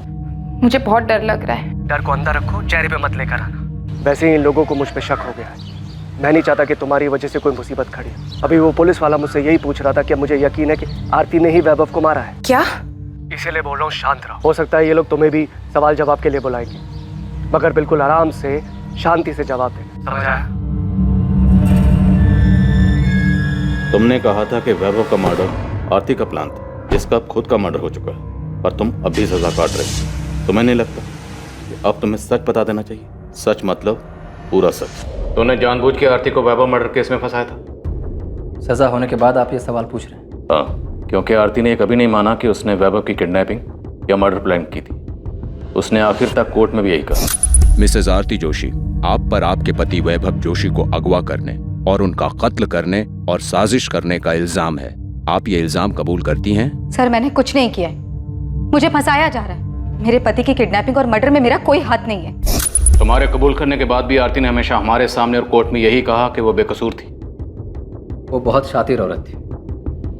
Speaker 13: मुझे बहुत डर लग रहा है।
Speaker 6: डर को अंदर रखो, चेहरे पे मत लेकर आना। वैसे ही इन लोगों को मुझ पे शक हो गया है। मैं नहीं चाहता कि तुम्हारी वजह से कोई मुसीबत खड़ी। अभी वो पुलिस वाला मुझसे यही पूछ रहा था कि मुझे यकीन है कि आरती ने ही वैभव को मारा है।
Speaker 13: क्या?
Speaker 6: इसीलिए बोल रहा हूँ शांत रहो। हो सकता है ये लोग तुम्हें भी सवाल जवाब के लिए बुलाएंगे, मगर बिल्कुल आराम से, शांति से जवाब देना, समझ आया?
Speaker 8: तुमने कहा था कि वैभव का मर्डर आरती का प्लान था, जिसका अब खुद का मर्डर हो चुका है, पर तुम अभी सजा काट रहे हो। तुम्हें नहीं लगता कि अब तुम्हें सच बता देना चाहिए? सच मतलब पूरा सच। तूने जानबूझ के आरती को वैभव मर्डर केस में फंसाया था?
Speaker 16: सजा होने के बाद आप ये सवाल पूछ रहे हैं?
Speaker 8: हाँ, क्योंकि आरती ने कभी नहीं माना कि उसने वैभव की किडनैपिंग या मर्डर प्लान की थी। उसने आखिर तक कोर्ट में भी यही कहा।
Speaker 11: मिसेस आरती जोशी, आप पर आपके पति वैभव जोशी को अगवा करने और उनका कत्ल करने और साजिश करने का इल्जाम है। आप ये इल्जाम कबूल करती हैं?
Speaker 1: सर, मैंने कुछ नहीं किया है। मुझे फंसाया जा रहा है। मेरे पति की किडनैपिंग और मर्डर में मेरा कोई हाथ नहीं है।
Speaker 8: तुम्हारे कबूल करने के बाद भी आरती ने हमेशा हमारे सामने और कोर्ट में यही कहा कि वो बेकसूर थी।
Speaker 16: वो बहुत शातिर औरत थी,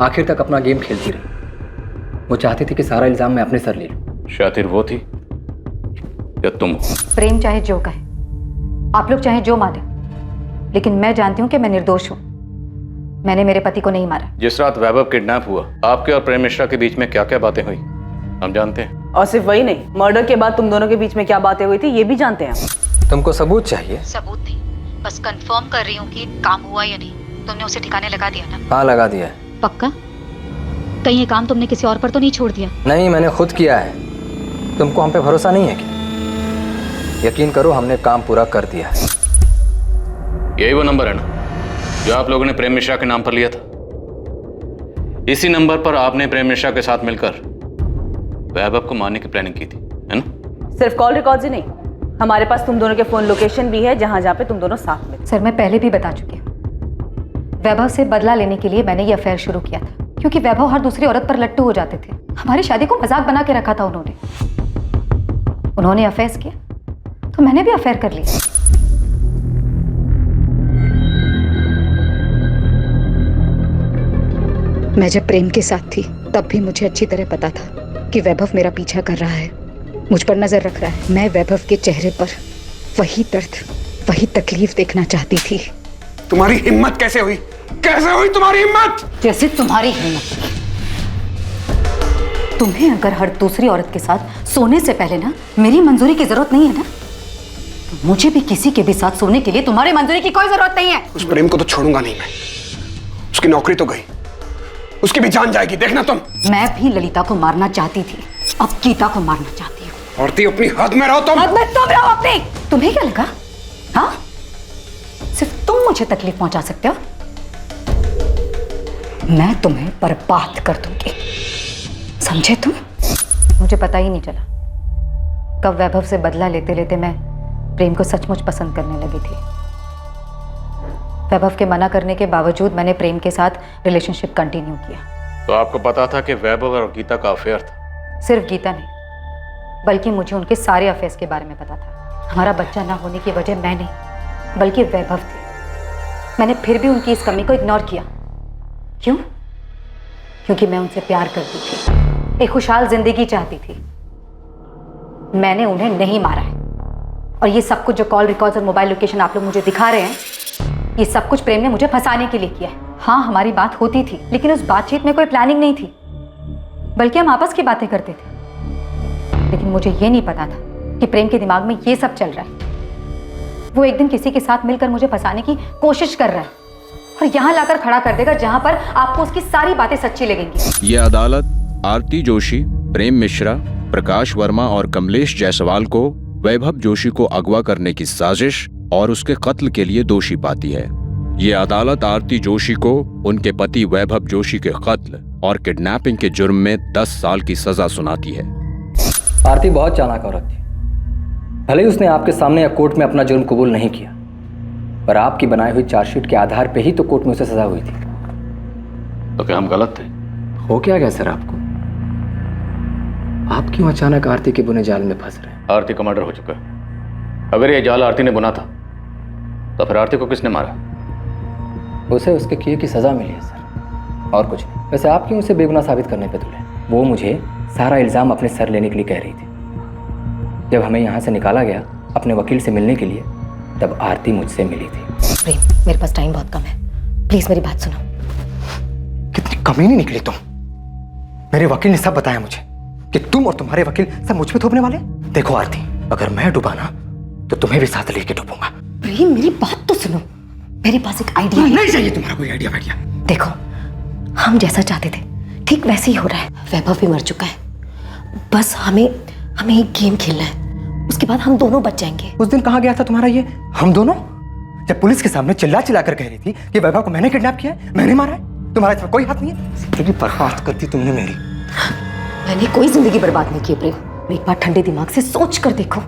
Speaker 16: आखिर तक अपना गेम खेलती रही। वो चाहती थी कि सारा इल्जाम मैं अपने सर ले लूं।
Speaker 8: शातिर वो थी या तुम?
Speaker 1: प्रेम चाहे जो कहे, आप लोग चाहे जो माने, लेकिन मैं जानती हूँ कि मैं निर्दोष हूँ। मैंने मेरे पति को नहीं मारा।
Speaker 8: जिस रात वैभव किडनैप हुआ, आपके और प्रेम मिश्रा के बीच में क्या क्या बातें हुई हम जानते हैं।
Speaker 4: और सिर्फ वही नहीं, मर्डर के बाद तुम दोनों के बीच में क्या बातें हुई थी ये भी जानते हैं हम।
Speaker 16: तुमको सबूत चाहिए?
Speaker 1: सबूत नहीं, बस कंफर्म कर रही हूँ कि काम हुआ या नहीं। तुमने उसे ठिकाने लगा दिया ना?
Speaker 16: हाँ, लगा दिया है।
Speaker 1: पक्का? कहीं ये काम तुमने किसी और पर तो नहीं छोड़ दिया?
Speaker 16: नहीं, मैंने खुद किया है। तुमको हम पे भरोसा नहीं है क्या? यकीन करो, हमने काम पूरा कर दिया है।
Speaker 8: यही वो नंबर है ना जो आप लोगों ने प्रेम मिश्रा के नाम पर लिया था? इसी नंबर पर आपने प्रेम मिश्रा के साथ मिलकर वैभव को मारने की प्लानिंग की थी, है ना?
Speaker 4: सिर्फ कॉल रिकॉर्ड्स ही नहीं, हमारे पास तुम दोनों के फोन लोकेशन भी है जहां पे तुम दोनों साथ में।
Speaker 1: सर, मैं पहले भी बता चुकी हूँ। वैभव से बदला लेने के लिए मैंने ये अफेयर शुरू किया था, क्योंकि वैभव हर दूसरी औरत पर लट्टू हो जाते थे। हमारी शादी को मजाक बना के रखा था उन्होंने अफेयर्स किया तो मैंने भी अफेयर कर लिया। मैं जब प्रेम के साथ थी तब भी मुझे अच्छी तरह पता था कि वैभव मेरा पीछा कर रहा है, मुझ पर नजर रख रहा है। मैं वैभव के चेहरे पर वही दर्द, वही तकलीफ देखना चाहती थी।
Speaker 15: तुम्हारी हिम्मत कैसे हुई? कैसे हुई तुम्हारी हिम्मत?
Speaker 1: जैसे तुम्हारी हिम्मत। तुम्हें अगर हर दूसरी औरत के साथ सोने से पहले ना मेरी मंजूरी की जरूरत नहीं है ना, तो मुझे भी किसी के भी साथ सोने के लिए तुम्हारी मंजूरी की कोई जरूरत नहीं है।
Speaker 15: उस प्रेम को तो छोड़ूंगा नहीं मैं। उसकी नौकरी तो गई, उसकी भी जान जाएगी, देखना तुम।
Speaker 1: मैं भी ललिता को मारना चाहती थी, अब गीता को मारना चाहती हूँ।
Speaker 15: औरती अपनी हद में रहो तुम।
Speaker 1: हद में तुम रहो अपनी। तुम्हें क्या लगा? हाँ, सिर्फ तुम मुझे तकलीफ पहुंचा सकते हो? मैं तुम्हें बर्बाद कर दूंगी, समझे तुम? मुझे पता ही नहीं चला कब वैभव से बदला लेते लेते मैं प्रेम को सचमुच पसंद करने लगी थी। वैभव के मना करने के बावजूद मैंने प्रेम के साथ रिलेशनशिप कंटिन्यू किया।
Speaker 8: तो आपको पता था कि वैभव और गीता का अफेयर था?
Speaker 1: सिर्फ गीता नहीं, बल्कि मुझे उनके सारे अफेयर्स के बारे में पता था। हमारा बच्चा ना होने की वजह मैं नहीं बल्कि वैभव थी। मैंने फिर भी उनकी इस कमी को इग्नोर किया। क्यों? क्योंकि मैं उनसे प्यार करती थी, एक खुशहाल जिंदगी चाहती थी। मैंने उन्हें नहीं मारा है, और ये सब कुछ जो कॉल रिकॉर्ड्स और मोबाइल लोकेशन आप लोग मुझे दिखा रहे हैं, ये सब कुछ प्रेम ने मुझे फंसाने के लिए किया है। हाँ, हमारी बात होती थी, लेकिन उस बातचीत में कोई प्लानिंग नहीं थी, बल्कि हम आपस की बातें करते थे। लेकिन मुझे ये नहीं पता था कि प्रेम के दिमाग में ये सब चल रहा है। वो एक दिन किसी के साथ मिलकर मुझे फंसाने की कोशिश कर रहा है और यहाँ लाकर खड़ा कर देगा जहाँ पर आपको उसकी सारी बातें सच्ची लगेंगी।
Speaker 11: ये अदालत आरती जोशी, प्रेम मिश्रा, प्रकाश वर्मा और कमलेश जायसवाल को वैभव जोशी को अगवा करने की साजिश और उसके कत्ल के लिए दोषी पाती है। ये अदालत आरती जोशी को उनके पति वैभव जोशी के कत्ल और किडनैपिंग के जुर्म में 10 साल की सजा सुनाती है।
Speaker 16: आरती बहुत चालाक औरत थी। भले ही उसने आपके सामने या कोर्ट में अपना जुर्म कबूल नहीं किया, पर आपकी बनाई हुई चार्जशीट के आधार पे ही तो कोर्ट में उसे सजा हुई थी।
Speaker 8: तो क्या हम गलत थे?
Speaker 16: हो क्या गया सर आपको? आप क्यों अचानक आरती के बुने जाल में फंस रहे हैं?
Speaker 8: आरती का मर्डर हो चुका है। अगर ये जाल आरती ने बुना था तो फिर आरती को किसने मारा?
Speaker 16: उसे उसके किए की सजा मिली है सर, और कुछ नहीं। वैसे आप क्यों उसे बेगुनाह साबित करने पे तुले? वो मुझे सारा इल्जाम अपने सर लेने के लिए कह रही थी। जब हमें यहाँ से निकाला गया अपने वकील से मिलने के लिए, तब आरती मुझसे मिली थी।
Speaker 1: प्रेम, मेरे पास टाइम बहुत कम है, प्लीज मेरी बात सुनो।
Speaker 20: कितनी कमीनी निकली तुम। मेरे वकील ने सब बताया मुझे कि तुम और तुम्हारे वकील सब मुझ पे थोपने वाले। देखो आरती, अगर मैं डूबा ना तो तुम्हें भी साथ लेके डूबूंगा।
Speaker 1: प्रेम, मेरी बात तो सुनो। मेरे पास एक आइडिया है।
Speaker 20: नहीं चाहिए तुम्हारा कोई आइडिया वाइडिया।
Speaker 1: देखो, हम जैसा चाहते थे ठीक वैसे ही हो रहा है। वैभव भी मर चुका है, बस हमें एक गेम खेलना है, उसके बाद हम दोनों बच जाएंगे।
Speaker 20: उस दिन कहाँ गया था तुम्हारा ये हम दोनों? जब पुलिस के सामने चिल्ला चिल्ला कर कह रही थी कि वैभव को मैंने किडनैप किया है, मैंने मारा है, तुम्हारा इसमें कोई हाथ नहीं है। जिंदगी बर्बाद करती तुमने मेरी।
Speaker 1: मैंने कोई जिंदगी बर्बाद नहीं की प्रेम। एक बार ठंडे दिमाग से सोच कर देखो,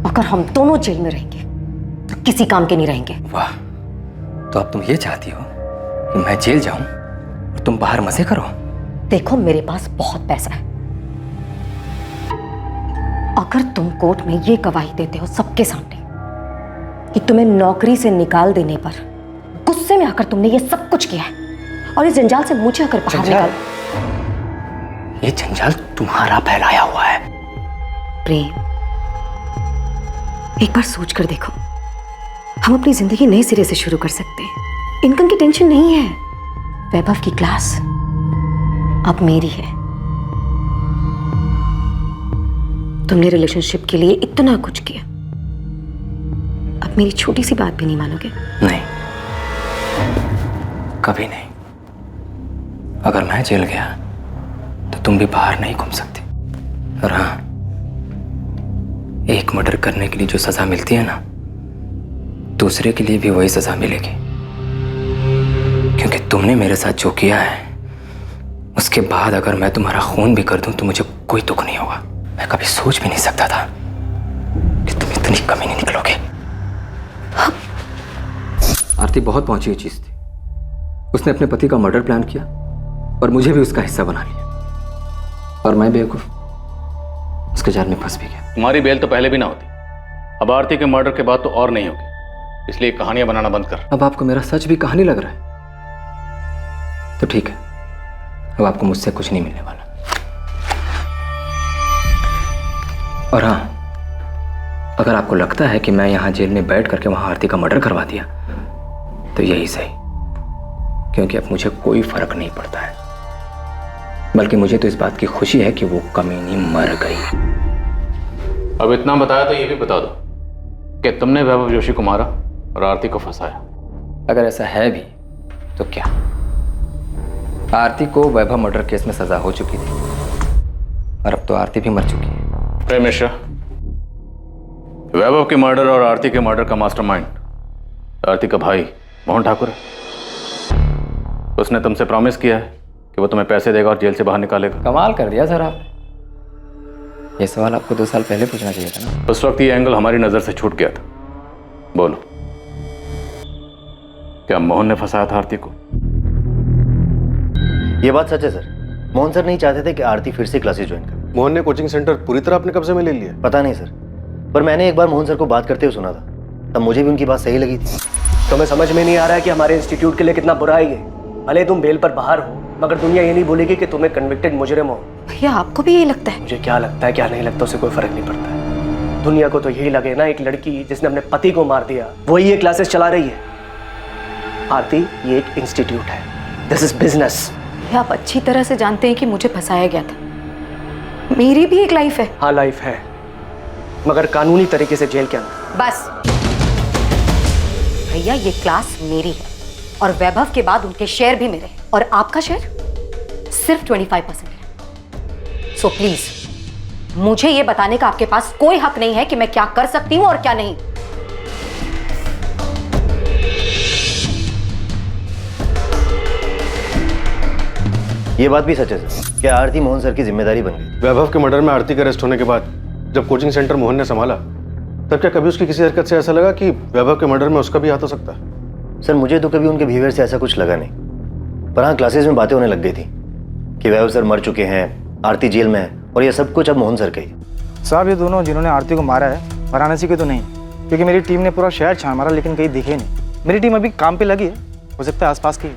Speaker 1: अगर हम दोनों जेल में रहेंगे तो किसी काम के नहीं रहेंगे।
Speaker 20: वाह, तो अब तुम ये चाहती हो कि मैं जेल जाऊं और तुम बाहर मजे करो?
Speaker 1: देखो मेरे पास बहुत पैसा है, अगर तुम कोर्ट में ये गवाही देते हो सबके सामने कि तुम्हें नौकरी से निकाल देने पर गुस्से में आकर तुमने ये सब कुछ किया है और इस जंजाल से मुझे अगर बाहर निकाल,
Speaker 20: ये जंजाल तुम्हारा फैलाया हुआ है।
Speaker 1: प्रेम, एक बार सोच कर देखो, हम अपनी जिंदगी नए सिरे से शुरू कर सकते हैं। इनकम की टेंशन नहीं है, वैभव की क्लास अब मेरी है। तुमने रिलेशनशिप के लिए इतना कुछ किया, अब मेरी छोटी सी बात भी नहीं मानोगे?
Speaker 20: नहीं, कभी नहीं। अगर मैं जेल गया तो तुम भी बाहर नहीं घूम सकती। और हाँ, एक मर्डर करने के लिए जो सजा मिलती है ना, दूसरे के लिए भी वही सजा मिलेगी। क्योंकि तुमने मेरे साथ जो किया है, उसके बाद अगर मैं तुम्हारा खून भी कर दूं तो मुझे कोई दुख नहीं होगा। मैं कभी सोच भी नहीं सकता था कि तुम इतनी कमीनी निकलोगे। आरती बहुत पहुंची हुई चीज थी। उसने अपने पति का मर्डर प्लान किया और मुझे भी उसका हिस्सा बना लिया, और मैं बेवकूफ उसके जाल में फंस भी गया।
Speaker 8: तुम्हारी बेल तो पहले भी ना होती, अब आरती के मर्डर के बाद तो और नहीं होगी, इसलिए कहानियां बनाना बंद कर।
Speaker 20: अब आपको मेरा सच भी कहानी लग रहा है? तो ठीक है, अब आपको मुझसे कुछ नहीं मिलने वाला। और हाँ, अगर आपको लगता है कि मैं यहां जेल में बैठ करके वहां आरती का मर्डर करवा दिया तो यही सही, क्योंकि अब मुझे कोई फर्क नहीं पड़ता है। बल्कि मुझे तो इस बात की खुशी है कि वो कमीनी मर गई।
Speaker 8: अब इतना बताया तो ये भी बता दो कि तुमने वैभव जोशी को मारा और आरती को फंसाया।
Speaker 20: अगर ऐसा है भी तो क्या? आरती को वैभव मर्डर केस में सजा हो चुकी थी और अब तो आरती भी मर चुकी है।
Speaker 8: प्रेम मिश्रा, वैभव के मर्डर और आरती के मर्डर का मास्टरमाइंड आरती का भाई मोहन ठाकुर है। उसने तुमसे प्रॉमिस किया है कि वो तुम्हें पैसे देगा और जेल से बाहर निकालेगा।
Speaker 20: कमाल कर दिया सर आपने। ये सवाल आपको 2 साल पहले पूछना चाहिए था ना।
Speaker 8: उस वक्त ये एंगल हमारी नजर से छूट गया था। बोलो, क्या मोहन ने फंसाया था आरती को?
Speaker 17: ये बात सच है सर। मोहन सर नहीं चाहते थे कि आरती फिर से क्लासेस ज्वाइन करे।
Speaker 5: मोहन ने कोचिंग सेंटर पूरी तरह अपने कब्जे में ले लिया?
Speaker 17: पता नहीं सर, पर मैंने एक बार मोहन सर को बात करते हुए सुना था, तब मुझे भी उनकी बात सही लगी थी।
Speaker 6: तुम्हें समझ में नहीं आ रहा है कि हमारे इंस्टीट्यूट के लिए कितना बुरा है ये? भले तुम बेल पर बाहर हो, मगर दुनिया ये नहीं बोलेगी कि तुम्हें कन्विक्टेड मुजरिम हो।
Speaker 1: भैया, आपको भी यही लगता है?
Speaker 6: मुझे क्या लगता है क्या नहीं लगता उससे कोई फर्क नहीं पड़ता है। दुनिया को तो यही लगे ना, एक लड़की जिसने अपने पति को मार दिया वही ये क्लासेस चला रही है। आरती, ये एक इंस्टीट्यूट है, दिस इज बिजनेस।
Speaker 1: आप अच्छी तरह से जानते हैं कि मुझे फंसाया गया था। मेरी भी एक लाइफ है।
Speaker 6: हाँ, लाइफ है, मगर कानूनी तरीके से जेल के अंदर।
Speaker 1: बस भैया, ये क्लास मेरी है और वैभव के बाद उनके शेयर भी मेरे हैं, और आपका शेयर सिर्फ 25% है। सो प्लीज, मुझे ये बताने का आपके पास कोई हक नहीं है कि मैं क्या कर सकती हूं और क्या नहीं।
Speaker 17: ये बात भी सच है सर, क्या आरती मोहन सर की जिम्मेदारी बन गई।
Speaker 5: वैभव के मर्डर में आरती के अरेस्ट होने के बाद जब कोचिंग सेंटर मोहन ने संभाला, तब क्या कभी उसकी किसी हरकत से ऐसा लगा कि वैभव के मर्डर में उसका भी हाथ हो सकता है?
Speaker 17: सर, मुझे तो कभी उनके बिहेवियर से ऐसा कुछ लगा नहीं, पर हाँ, क्लासेस में बातें होने लग गई थी कि वैभव सर मर चुके हैं, आरती जेल में है, और ये सब कुछ अब मोहन सर का ही।
Speaker 12: साहब, ये दोनों जिन्होंने आरती को मारा है वाराणसी के तो नहीं, क्योंकि मेरी टीम ने पूरा शहर छान मारा लेकिन कहीं दिखे नहीं। मेरी टीम अभी काम पे लगी है, हो सकता है आसपास की है।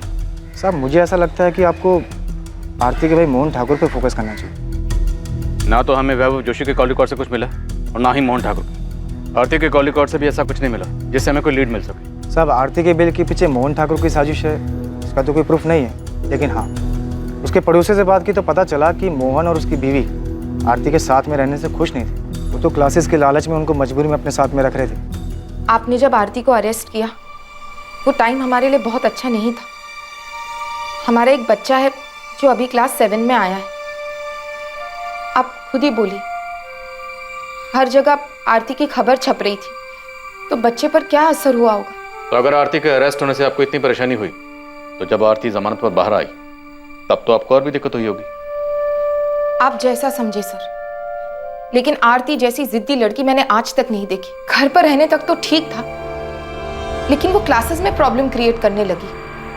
Speaker 12: साहब, मुझे ऐसा लगता है कि आपको आरती के भाई मोहन ठाकुर पे फोकस करना चाहिए।
Speaker 8: ना तो हमें वैभव जोशी के कॉल रिकॉर्ड से कुछ मिला और ना ही मोहन ठाकुर। आरती के कॉल रिकॉर्ड से भी ऐसा कुछ नहीं मिला जिससे हमें कोई लीड मिल सके।
Speaker 12: साहब, आरती के बिल के पीछे मोहन ठाकुर की साजिश है, इसका तो कोई प्रूफ नहीं है, लेकिन हाँ, उसके पड़ोसी से बात की तो पता चला कि मोहन और उसकी बीवी आरती के साथ में रहने से खुश नहीं थे। वो तो क्लासेस के लालच में उनको मजबूरी में अपने साथ में रख रहे थे।
Speaker 13: आपने जब आरती को अरेस्ट किया, वो टाइम हमारे लिए बहुत अच्छा नहीं था। हमारा एक बच्चा है जो अभी क्लास 7 में आया है। आप खुद ही बोली, हर जगह आरती की खबर छप रही थी, तो बच्चे पर क्या असर हुआ होगा।
Speaker 8: तो अगर आरती के अरेस्ट होने से आपको इतनी परेशानी हुई, तो जब आरती जमानत पर बाहर आई तब तो आपको और भी दिक्कत हुई होगी।
Speaker 13: आप जैसा समझे सर, लेकिन आरती जैसी जिद्दी लड़की मैंने आज तक नहीं देखी। घर पर रहने तक तो ठीक था, लेकिन वो क्लासेस में प्रॉब्लम क्रिएट करने लगी।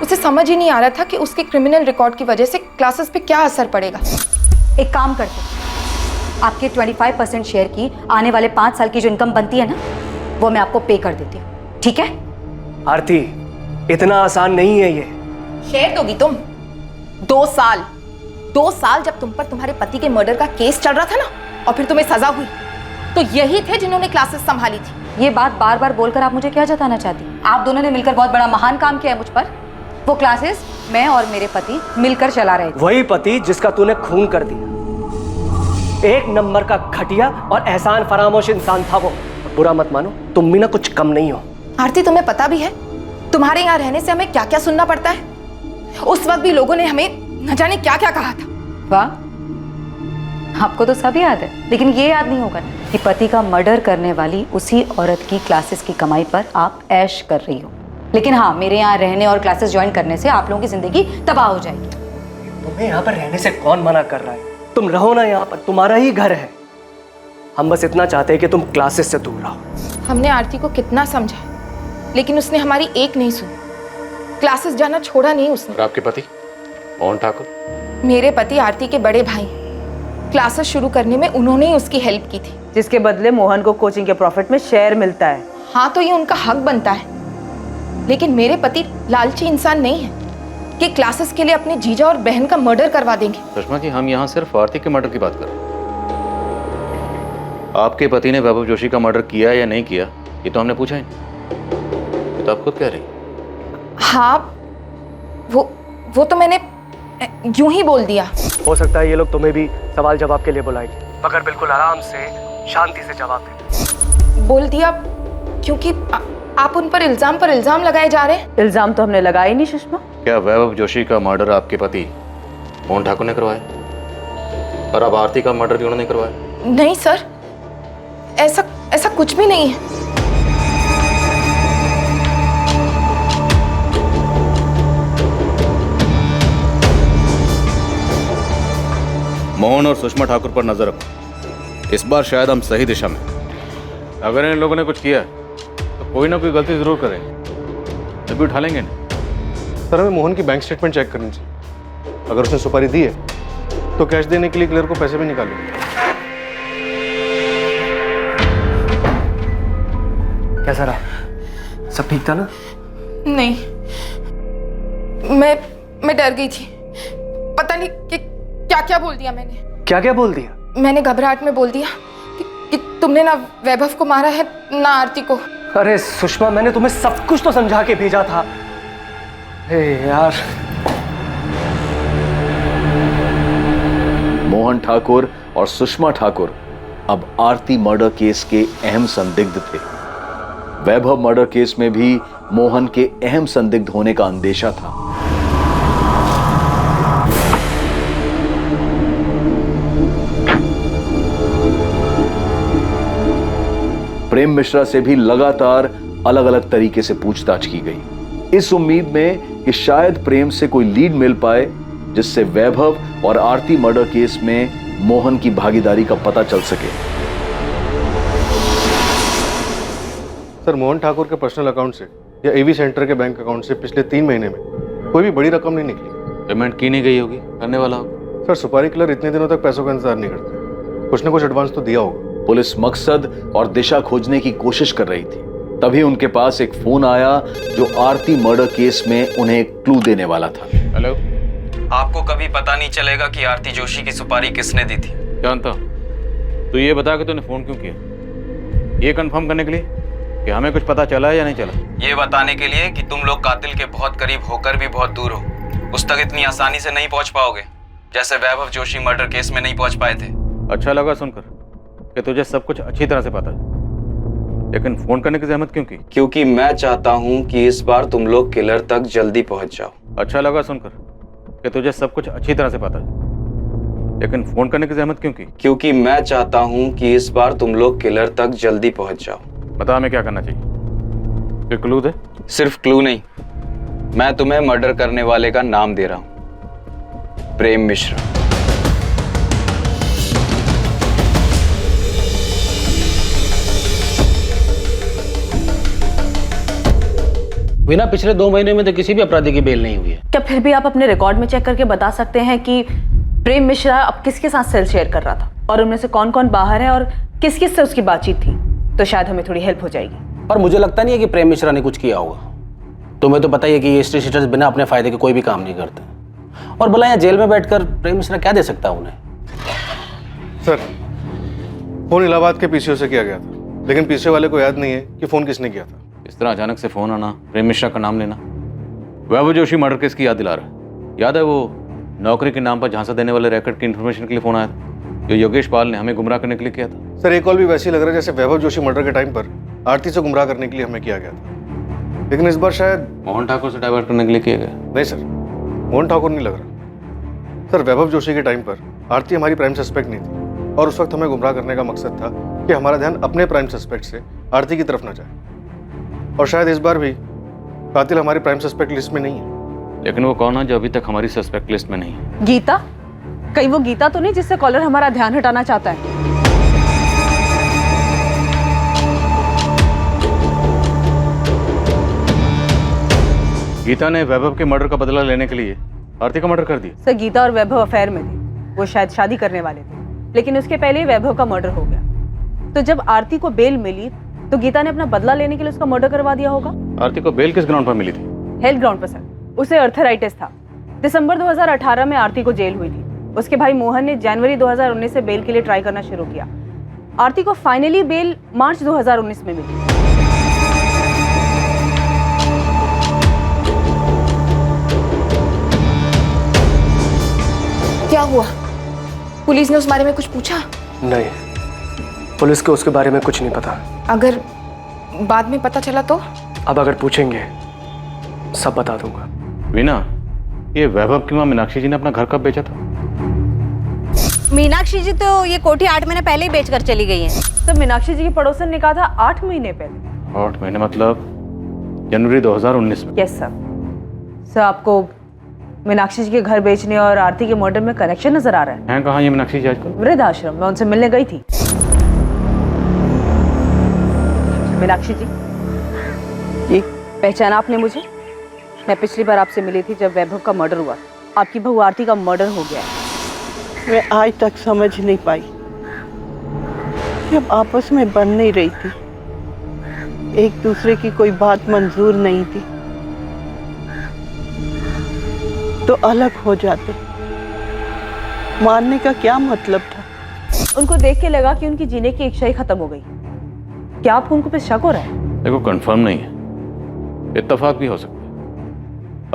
Speaker 13: उसे समझ ही नहीं आ रहा था कि उसके क्रिमिनल रिकॉर्ड की वजह से क्लासेस पे क्या असर पड़ेगा।
Speaker 1: एक काम करते, आपके 25% शेयर की आने वाले 5 साल की जो इनकम बनती है ना, वो मैं आपको पे कर देती हूँ, ठीक है?
Speaker 6: आरती, इतना आसान नहीं है ये।
Speaker 13: शेयर दोगी तुम? 2 साल जब तुम पर तुम्हारे पति के मर्डर का केस चल रहा था ना, और फिर तुम्हें सजा हुई, तो यही थे जिन्होंने क्लासेस संभाली थी।
Speaker 1: ये बात बार बार बोलकर आप मुझे क्या जताना चाहती हैं? आप दोनों ने मिलकर बहुत बड़ा महान काम किया है मुझ पर। वो क्लासेस मैं और मेरे पति मिलकर चला रहे थे।
Speaker 6: वही पति जिसका तूने खून कर दिया। एक नंबर का घटिया और एहसान फरामोश इंसान था वो। बुरा मत मानो, तुम भी ना कुछ कम नहीं हो।
Speaker 13: आरती, तुम्हें पता भी है तुम्हारे यहाँ रहने से हमें क्या क्या सुनना पड़ता है? उस वक्त भी लोगों ने हमें न जाने क्या क्या कहा था।
Speaker 1: वाह, आपको तो सब याद है, लेकिन ये याद नहीं होगा कि पति का मर्डर करने वाली उसी औरत की क्लासेस की कमाई पर आप ऐश कर रही हो। लेकिन हाँ, मेरे यहाँ रहने और क्लासेस ज्वाइन करने से आप लोगों की जिंदगी तबाह हो जाएगी।
Speaker 6: तुम्हें यहाँ पर रहने से कौन मना कर रहा है? तुम रहो ना यहाँ पर, तुम्हारा ही घर है। हम बस इतना चाहते हैं कि तुम क्लासेस से दूर रहो।
Speaker 13: हमने आरती को कितना समझा, लेकिन उसने हमारी एक नहीं सुनी। क्लासेस जाना छोड़ा नहीं उसने।
Speaker 8: और आपके पति मोहन ठाकुर?
Speaker 13: मेरे पति आरती के बड़े भाई, क्लासेस शुरू करने में उन्होंने ही उसकी हेल्प की थी,
Speaker 4: जिसके बदले मोहन को कोचिंग के प्रॉफिट में शेयर मिलता है।
Speaker 13: हाँ, तो ये उनका हक बनता है, लेकिन मेरे पति लालची इंसान नहीं है कि क्लासेस के लिए अपने जीजा और बहन का मर्डर करवा देंगे।
Speaker 8: सुषमा जी, हम यहाँ सिर्फ आरती के मर्डर की बात कर रहे हैं। आपके पति ने वैभव जोशी का मर्डर किया या नहीं किया, ये तो हमने पूछा ही नहीं। तो आप खुद कह रही।
Speaker 13: हाँ, वो तो मैंने यूं ही बोल दिया।
Speaker 6: हो सकता है ये लोग तुम्हें भी सवाल जवाब के लिए बुलाएंगे, मगर बिल्कुल आराम से शांति से जवाब दें।
Speaker 13: बोल दिया क्योंकि आप उन पर इल्जाम लगाए जा रहे हैं।
Speaker 4: इल्जाम तो हमने लगाए नहीं सुषमा।
Speaker 8: क्या वैभव जोशी का मर्डर आपके पति मोहन ठाकुर ने करवाया, और अब आरती का मर्डर भी उन्होंने करवाया?
Speaker 13: नहीं सर, ऐसा कुछ भी नहीं है।
Speaker 8: मोहन और सुषमा ठाकुर पर नजर रखो। इस बार शायद हम सही दिशा में। अगर इन लोगों ने कुछ किया तो कोई ना कोई गलती जरूर करेंगे, तभी उठा लेंगे नहीं।
Speaker 5: सर, हमें मोहन की बैंक स्टेटमेंट चेक करनी चाहिए। अगर उसने सुपारी दी है तो कैश देने के लिए क्लियर को पैसे भी निकालेंगे।
Speaker 6: कैसा रहा? सब ठीक था ना?
Speaker 13: नहीं, मैं डर गई थी। पता नहीं कि क्या क्या बोल दिया मैंने।
Speaker 6: क्या क्या बोल दिया?
Speaker 13: मैंने घबराहट में बोल दिया कि तुमने ना वैभव को मारा है ना आरती को।
Speaker 6: अरे सुषमा, मैंने तुम्हें सब कुछ तो समझा के भेजा था। हे यार।
Speaker 10: मोहन ठाकुर और सुषमा ठाकुर अब आरती मर्डर केस के अहम संदिग्ध थे। वैभव मर्डर केस में भी मोहन के अहम संदिग्ध होने का अंदेशा था। प्रेम मिश्रा से भी लगातार अलग अलग तरीके से पूछताछ की गई, इस उम्मीद में कि शायद प्रेम से कोई लीड मिल पाए जिससे वैभव और आरती मर्डर केस में मोहन की भागीदारी का पता चल सके।
Speaker 5: सर, मोहन ठाकुर के पर्सनल अकाउंट से या एवी सेंटर के बैंक अकाउंट से पिछले 3 महीने में कोई भी बड़ी रकम नहीं निकली।
Speaker 8: पेमेंट की नहीं गई होगी, करने वाला होगा।
Speaker 5: सर, सुपारी किलर इतने दिनों तक पैसों का इंतजार नहीं करते। कुछ ना कुछ एडवांस तो दिया होगा।
Speaker 10: पुलिस मकसद और दिशा खोजने की कोशिश कर रही थी, तभी उनके पास एक फोन आया जो आरती मर्डर केस में उन्हें एक क्लू देने वाला था।
Speaker 8: हेलो,
Speaker 16: आपको कभी पता नहीं चलेगा कि आरती जोशी की सुपारी किसने दी थी।
Speaker 8: जानता हूं। तो ये बता के तूने फोन क्यों किया? ये कंफर्म करने के लिए कि हमें कुछ पता चला है या नहीं चला?
Speaker 16: ये बताने के लिए कि तुम लोग कातिल के बहुत करीब होकर भी बहुत दूर हो, उस तक इतनी आसानी से नहीं पहुंच पाओगे जैसे वैभव जोशी मर्डर केस में नहीं पहुंच पाए थे।
Speaker 8: अच्छा लगा सुनकर कि तुझे सब कुछ अच्छी तरह से पता है, लेकिन फोन करने की जहमत क्यों की?
Speaker 16: क्योंकि मैं चाहता हूं कि इस बार तुम लोग किलर तक जल्दी पहुंच जाओ।
Speaker 8: अच्छा लगा सुनकर कि तुझे सब कुछ अच्छी तरह से पता है, लेकिन फोन करने की जहमत क्यों की?
Speaker 16: क्योंकि मैं चाहता हूं कि इस बार तुम लोग किलर तक जल्दी पहुंच जाओ।
Speaker 8: बता हमें क्या करना चाहिए? कोई क्लू दे।
Speaker 10: सिर्फ क्लू नहीं, मैं तुम्हें मर्डर करने वाले का नाम दे रहा हूं, प्रेम मिश्रा।
Speaker 2: बिना पिछले 2 महीने में तो किसी भी अपराधी की बेल नहीं हुई है।
Speaker 4: क्या फिर भी आप अपने रिकॉर्ड में चेक करके बता सकते हैं कि प्रेम मिश्रा अब किसके साथ सेल शेयर कर रहा था और उनमें से कौन कौन बाहर है और किस किस से उसकी बातचीत थी? तो शायद हमें थोड़ी हेल्प हो जाएगी।
Speaker 2: पर मुझे लगता नहीं है कि प्रेम मिश्रा ने कुछ किया होगा। तुम्हें तो पता ही है कि ये स्ट्रीट शीटर्स बिना अपने फायदे के कोई भी काम नहीं करते। और भला यहाँ जेल में बैठकर प्रेम मिश्रा क्या दे सकता है उन्हें?
Speaker 5: सर, फोन इलाहाबाद के पीसीओ से किया गया था, लेकिन पीसीओ वाले को याद नहीं है कि फोन किसने किया था।
Speaker 8: इस तरह अचानक से फोन आना, प्रेम मिश्रा का नाम लेना, वैभव जोशी मर्डर केस की याद दिला रहा है। याद है वो नौकरी के नाम पर झांसा देने वाले रैकेट की इन्फॉर्मेशन के लिए फोन आया था, जो योगेश पाल ने हमें गुमराह करने के लिए किया था।
Speaker 5: सर, एक कॉल भी वैसे ही लग रहा है जैसे वैभव जोशी मर्डर के टाइम पर आरती से गुमराह करने के लिए हमें किया गया था, लेकिन इस बार शायद
Speaker 8: मोहन ठाकुर से डाइवर्ट करने के लिए किया गया।
Speaker 5: नहीं सर, मोहन ठाकुर नहीं लग रहा। सर, वैभव जोशी के टाइम पर आरती हमारी प्राइम सस्पेक्ट नहीं थी और उस वक्त हमें गुमराह करने का मकसद था कि हमारा ध्यान अपने प्राइम सस्पेक्ट से आरती की तरफ न जाए। और शायद इस बार भी कातिल हमारी प्राइम सस्पेक्ट लिस्ट में नहीं है।
Speaker 8: लेकिन वो कौन है जो अभी तक हमारी सस्पेक्ट लिस्ट में नहीं है?
Speaker 4: गीता? कहीं वो गीता तो नहीं जिससे कॉलर हमारा ध्यान हटाना चाहता है?
Speaker 8: गीता ने वैभव के मर्डर का बदला लेने के लिए आरती का मर्डर कर दिया।
Speaker 4: सर, गीता और वैभव अफेयर में थे। वो शायद शादी करने वाले थे, लेकिन उसके पहले ही वैभव का मर्डर हो गया। तो जब आरती को बेल मिली तो गीता ने अपना बदला लेने के लिए उसका मर्डर करवा दिया होगा।
Speaker 8: आरती को बेल किस ग्राउंड पर मिली थी?
Speaker 4: हेल्थ ग्राउंड पर सर। उसे अर्थराइटिस था। दिसंबर 2018 में आरती को जेल हुई थी। उसके भाई मोहन ने जनवरी 2019 से बेल के लिए ट्राई करना शुरू किया। आरती को फाइनली बेल मार्च 2019 में मिली।
Speaker 13: क्या हुआ? पुलिस ने उस बारे में कुछ पूछा?
Speaker 6: नहीं, पुलिस को उसके बारे में कुछ नहीं पता।
Speaker 13: अगर बाद में पता चला तो?
Speaker 6: अब अगर पूछेंगे सब बता दूंगा।
Speaker 8: वीना, ये वैभव की मां मीनाक्षी जी ने अपना घर कब बेचा था?
Speaker 21: मीनाक्षी जी तो ये कोठी 8 महीने पहले ही बेचकर चली गई है।
Speaker 4: तो मीनाक्षी जी की पड़ोसन ने कहा था 8 महीने पहले।
Speaker 8: 8 महीने मतलब जनवरी 2019 में?
Speaker 4: Yes sir. सर, आपको मीनाक्षी जी के घर बेचने और आरती के मर्डर में कनेक्शन नजर आ रहा है?
Speaker 8: हैं कहाँ ये मीनाक्षी जी आजकल?
Speaker 4: वृद्धाश्रम। मैं उनसे मिलने गई थी। मीनाक्षी जी, ये पहचाना आपने मुझे? मैं पिछली बार आपसे मिली थी जब वैभव का मर्डर हुआ। आपकी बहू आरती का मर्डर हो गया है।
Speaker 7: मैं आज तक समझ नहीं पाई, जब आपस में बन नहीं रही थी, एक दूसरे की कोई बात मंजूर नहीं थी, तो अलग हो जाते। मारने का क्या मतलब था?
Speaker 4: उनको देख के लगा कि उनकी जीने की इच्छा ही खत्म हो गई। क्या आपको उनको पे शक हो रहा है?
Speaker 8: देखो, कंफर्म नहीं है, इत्तेफाक भी हो सकता है।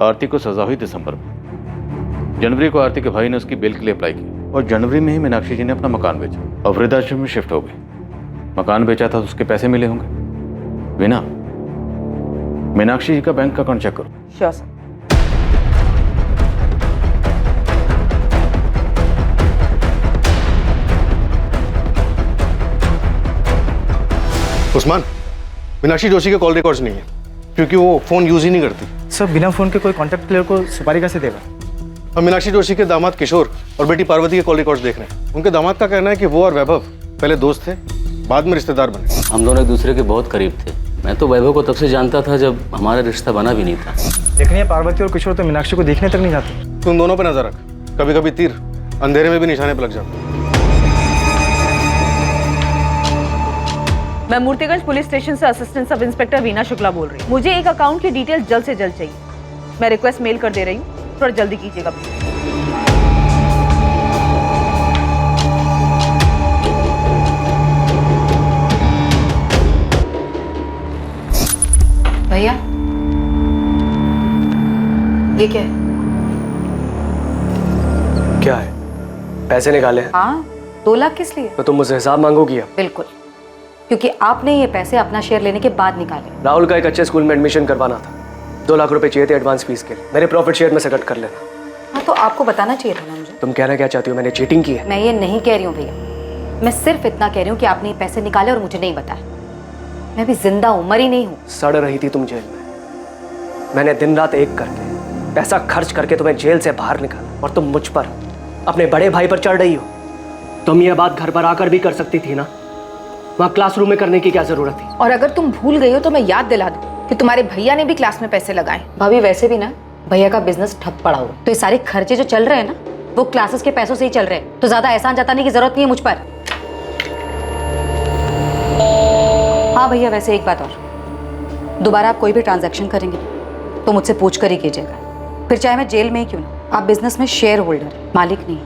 Speaker 8: आरती को सजा हुई दिसंबर में। जनवरी को आरती के भाई ने उसकी बेल के लिए अप्लाई की और जनवरी में ही मीनाक्षी जी ने अपना मकान बेचा और वृद्धाश्रम में शिफ्ट हो गई। मकान बेचा था तो उसके पैसे मिले होंगे। वीना, मीनाक्षी जी का बैंक का अकाउंट चेक करो।
Speaker 4: Sure sir.
Speaker 5: उस्मान, मीनाक्षी जोशी के कॉल रिकॉर्ड्स नहीं है क्योंकि वो फोन यूज ही नहीं करती।
Speaker 12: सर, बिना फोन के कोई कॉन्टैक्ट प्लेयर को सुपारी कैसे देगा?
Speaker 5: हम मीनाक्षी जोशी के दामाद किशोर और बेटी पार्वती के कॉल रिकॉर्ड्स देख रहे हैं। उनके दामाद का कहना है कि वो और वैभव पहले दोस्त थे, बाद में रिश्तेदार बने।
Speaker 19: हम दोनों एक दूसरे के बहुत करीब थे। मैं तो वैभव को तब से जानता था जब हमारा रिश्ता बना भी नहीं था।
Speaker 12: लेकिन ये पार्वती और किशोर तो मीनाक्षी को देखने तक नहीं जाते।
Speaker 5: तुम दोनों पे नजर रख, कभी कभी तीर अंधेरे में भी निशाने पर लग जाता।
Speaker 4: मैं मूर्तिगंज पुलिस स्टेशन से assistant sub inspector Veena Shukla बोल रही हूँ। मुझे एक अकाउंट की डिटेल्स जल्द से जल्द चाहिए। मैं रिक्वेस्ट मेल कर दे रही हूँ, थोड़ा जल्दी कीजिएगा प्लीज।
Speaker 13: भैया, ये क्या है?
Speaker 6: क्या है? पैसे निकाले?
Speaker 1: हाँ, 2 लाख किस लिए?
Speaker 6: तो तुम मुझसे हिसाब मांगोगी अब?
Speaker 1: बिल्कुल, क्योंकि आपने ये पैसे अपना शेयर लेने के बाद निकाले।
Speaker 6: राहुल का एक अच्छे स्कूल में एडमिशन करवाना था, 2 लाख रुपए चाहिए थे एडवांस फीस के लिए। मेरे प्रॉफिट शेयर में से कट कर लेना।
Speaker 1: हाँ, तो आपको बताना चाहिए था ना मुझे।
Speaker 6: तुम कहना क्या चाहती हो? मैंने चीटिंग की है?
Speaker 1: मैं ये नहीं कह रही हूँ भैया, मैं सिर्फ इतना कह रही हूँ कि आपने ये पैसे निकाले और मुझे नहीं बताया। मैं भी जिंदा हूँ, मरी नहीं हूँ।
Speaker 6: सड़ रही थी तुम जेल में, मैंने दिन रात एक करके पैसा खर्च करके तुम्हें जेल से बाहर निकाला और तुम मुझ पर, अपने बड़े भाई पर चढ़ रही हो। तुम ये बात घर पर आकर भी कर सकती थी ना, वहाँ क्लासरूम में करने की क्या जरूरत थी?
Speaker 13: और अगर तुम भूल गई हो तो मैं याद दिला दूं कि तुम्हारे भैया ने भी क्लास में पैसे लगाए।
Speaker 1: भाभी वैसे भी ना भैया का बिजनेस ठप पड़ा हुआ, तो ये सारे खर्चे जो चल रहे हैं ना वो क्लासेस के पैसों से ही चल रहे हैं, तो ज्यादा एहसान जताने की जरूरत नहीं है मुझ पर। हाँ भैया, वैसे एक बात और, दोबारा आप कोई भी ट्रांजैक्शन करेंगे तो मुझसे पूछ कर ही कीजिएगा, फिर चाहे मैं जेल में ही क्यों ना। आप बिजनेस में शेयर होल्डर, मालिक नहीं।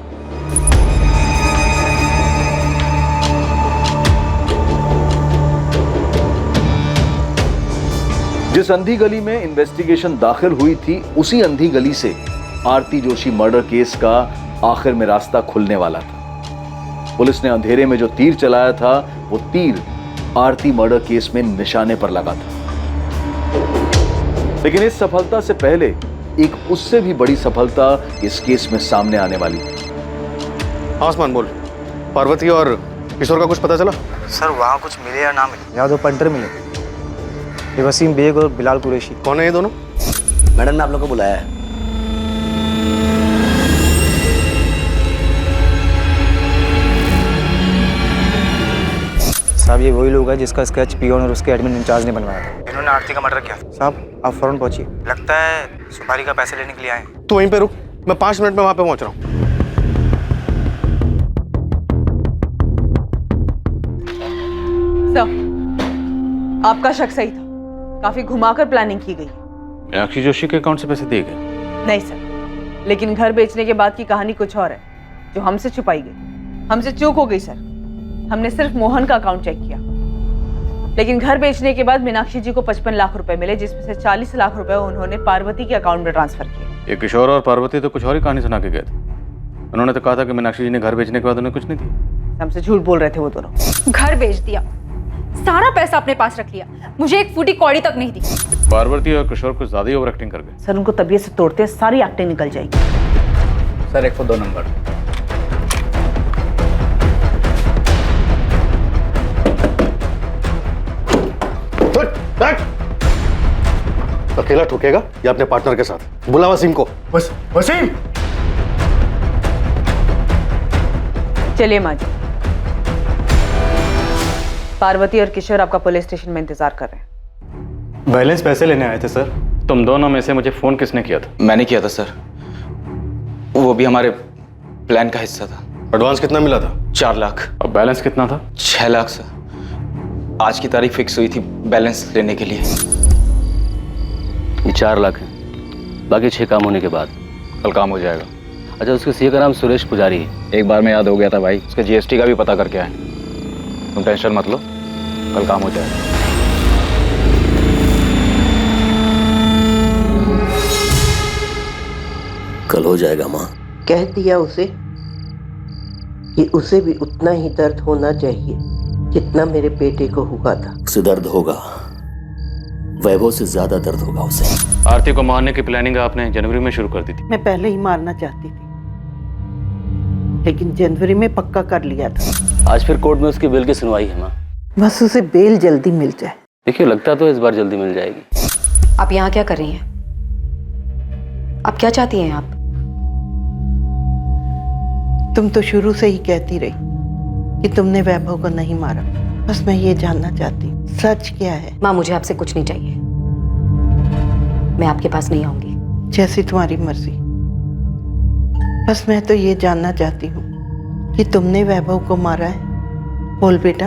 Speaker 10: जिस अंधी गली में इन्वेस्टिगेशन दाखिल हुई थी, उसी अंधी गली से आरती जोशी मर्डर केस का आखिर में रास्ता खुलने वाला था। पुलिस ने अंधेरे में जो तीर चलाया था, वो तीर आरती मर्डर केस में निशाने पर लगा था। लेकिन इस सफलता से पहले एक उससे भी बड़ी सफलता इस केस में सामने आने वाली थी।
Speaker 5: आसमान बोल, पार्वती और किशोर का कुछ पता चला?
Speaker 12: सर वहाँ कुछ मिले या ना मिले, यहाँ दो पंटर मिले, ये वसीम बेग और बिलाल कुरैशी।
Speaker 5: कौन है ये दोनों?
Speaker 19: मैडम ने आप लोग को बुलाया है।
Speaker 12: साहब ये वही लोग हैं जिसका स्केच पियोन और उसके एडमिन इंचार्ज ने बनवाया था। इन्होंने आरती का मर्डर किया। साहब आप फौरन पहुंचिए, लगता है सुपारी का पैसे लेने के लिए आए।
Speaker 5: तू वहीं पे रुक, मैं 5 मिनट में वहां पे पहुंच रहा हूँ।
Speaker 4: सर, आपका शक सही था, काफी घुमाकर प्लानिंग की गई।
Speaker 8: मीनाक्षी जोशी के अकाउंट से पैसे दिए गए?
Speaker 4: नहीं सर, लेकिन घर बेचने के बाद की कहानी कुछ और है जो हमसे छुपाई गई। हमसे चूक हो गई सर, हमने सिर्फ मोहन का अकाउंट चेक किया, लेकिन घर बेचने के बाद मीनाक्षी जी को 55 लाख रुपए मिले, जिसमें से 40 लाख रुपए उन्होंने पार्वती के अकाउंट में ट्रांसफर किए।
Speaker 8: ये किशोर और पार्वती तो कुछ और ही कहानी सुना के गए थे। उन्होंने तो कहा था कि मीनाक्षी जी ने घर बेचने के बाद उन्हें कुछ नहीं दिया।
Speaker 4: हमसे झूठ बोल रहे थे वो दोनों।
Speaker 9: घर बेच दिया, सारा पैसा अपने पास रख लिया, मुझे एक फूटी कौड़ी तक नहीं दी।
Speaker 8: पार्वती और किशोर कुछ ज्यादा ही ओवर एक्टिंग कर गए।
Speaker 4: सर, उनको तबीयत से तोड़ते सारी एक्टिंग निकल जाएगी।
Speaker 10: Sir 102 number.
Speaker 5: अकेला ठोकेगा या अपने पार्टनर के साथ? बुला वसीम को। वसीम!
Speaker 4: चलिए माँ जी, पार्वती और किशोर आपका पुलिस स्टेशन में इंतजार कर रहे हैं।
Speaker 12: बैलेंस पैसे लेने आए थे सर।
Speaker 8: तुम दोनों में से मुझे फोन किसने किया था?
Speaker 20: मैंने किया था सर, वो भी हमारे प्लान का हिस्सा था।
Speaker 5: एडवांस कितना मिला था?
Speaker 20: 4 लाख।
Speaker 8: और बैलेंस कितना था?
Speaker 20: 6 लाख सर। आज की तारीख फिक्स हुई थी बैलेंस लेने के लिए।
Speaker 3: 4 लाख है, बाकी 6 काम होने के बाद
Speaker 8: कल काम हो जाएगा।
Speaker 3: अच्छा, उसके सीए का नाम सुरेश पुजारी है।
Speaker 8: एक बार में याद हो गया था भाई, उसके जीएसटी का भी पता करके आए। तुम टेंशन मत लो, कल काम हो जाएगा।
Speaker 19: कल हो जाएगा माँ।
Speaker 22: कह दिया उसे कि उसे भी उतना ही दर्द होना चाहिए जितना मेरे बेटे को हुआ था।
Speaker 19: उसे दर्द होगा, वैभव से ज्यादा दर्द होगा उसे।
Speaker 8: आरती को मारने की प्लानिंग आपने जनवरी में शुरू कर दी थी।
Speaker 7: मैं पहले ही मारना चाहती थी, लेकिन जनवरी में पक्का कर लिया था।
Speaker 3: आज फिर कोर्ट में उसकी बेल की सुनवाई है माँ।
Speaker 7: बस उसे बेल जल्दी मिल जाए।
Speaker 3: देखिए, लगता तो इस बार जल्दी मिल जाएगी।
Speaker 1: आप यहाँ क्या कर रही हैं? आप क्या चाहती हैं आप?
Speaker 7: तुम तो शुरू से ही कहती रही कि तुमने वैभव को नहीं मारा। बस मैं ये जानना चाहती हूँ, सच क्या है?
Speaker 1: माँ, मुझे आपसे कुछ नहीं चाहिए, मैं आपके पास नहीं आऊंगी।
Speaker 7: जैसी तुम्हारी मर्जी। बस मैं तो ये जानना चाहती हूँ कि तुमने वैभव को मारा है। बोल बेटा,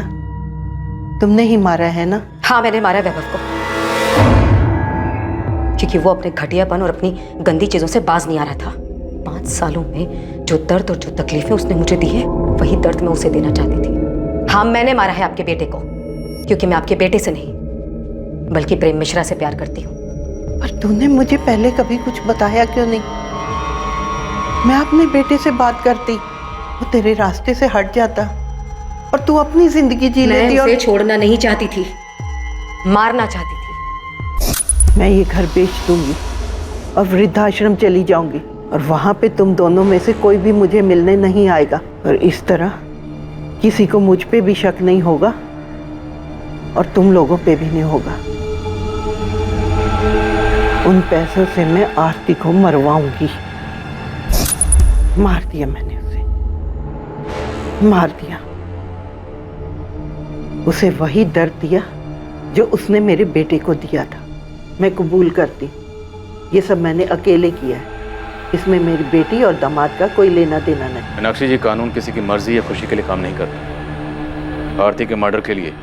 Speaker 7: तुमने ही मारा है ना?
Speaker 1: हाँ, मैंने मारा वैभव को, क्योंकि वो अपने घटियापन और अपनी गंदी चीजों से बाज नहीं आ रहा था। 5 सालों में जो दर्द और जो तकलीफें उसने मुझे दी है, वही दर्द मैं उसे देना चाहती थी। हाँ, मैंने मारा है आपके बेटे को, क्योंकि मैं आपके बेटे से नहीं बल्कि प्रेम मिश्रा से प्यार करती हूँ।
Speaker 7: पर तूने मुझे पहले कभी कुछ बताया क्यों नहीं? मैं अपने बेटे से बात करती, वो तेरे रास्ते से हट जाता और तू अपनी जिंदगी जी लेती।
Speaker 1: मैं उसे छोड़ना नहीं चाहती थी, मारना चाहती थी।
Speaker 7: मैं ये घर बेच दूंगी और वृद्धाश्रम चली जाऊंगी, और वहां पे तुम दोनों में से कोई भी मुझे मिलने नहीं आएगा, और इस तरह किसी को मुझ पे भी शक नहीं होगा और तुम लोगों पे भी नहीं होगा। उन पैसों से मैं आरती को मरवाऊंगी। मार दिया मैंने उसे, मार दिया। उसे वही दर्द दिया जो उसने मेरे बेटे को दिया था। मैं कबूल करती, ये सब मैंने अकेले किया है। इसमें मेरी बेटी और दामाद का कोई लेना देना नहीं।
Speaker 8: मीनाक्षी जी, कानून किसी की मर्जी या खुशी के लिए काम नहीं करता। आरती के मर्डर के लिए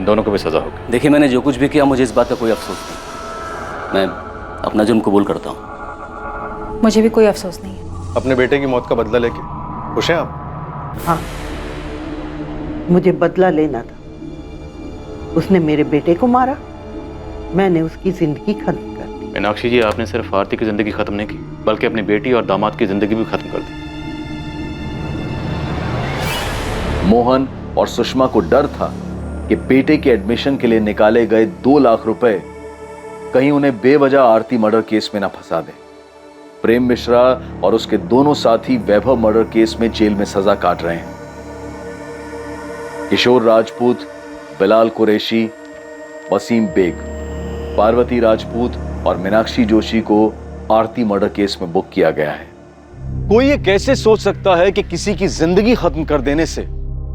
Speaker 8: दोनों को भी सजा होगी।
Speaker 3: देखिए, मैंने जो कुछ भी किया मुझे इस बात का कोई अफसोस नहीं। मैं अपना जुर्म कबूल करता हूँ।
Speaker 9: मुझे भी कोई अफसोस नहीं है।
Speaker 5: अपने बेटे की मौत का बदला लेके खुश हैं आप?
Speaker 7: हाँ, मुझे बदला लेना था। उसने मेरे बेटे को मारा, मैंने उसकी जिंदगी खत्म कर दी।
Speaker 8: मीनाक्षी जी, आपने सिर्फ आरती की जिंदगी खत्म नहीं की, बल्कि अपनी बेटी और दामाद की जिंदगी भी खत्म कर दी।
Speaker 10: मोहन और सुषमा को डर था कि बेटे के एडमिशन के लिए निकाले गए 2 लाख रुपए कहीं उन्हें बेवजह आरती मर्डर केस में ना फंसा दे। प्रेम मिश्रा और उसके दोनों साथी वैभव मर्डर केस में जेल में सजा काट रहे हैं। किशोर राजपूत, बिलाल कुरैशी, वसीम बेग, पार्वती राजपूत और मीनाक्षी जोशी को आरती मर्डर केस में बुक किया गया है। कोई ये कैसे सोच सकता है कि किसी की जिंदगी खत्म कर देने से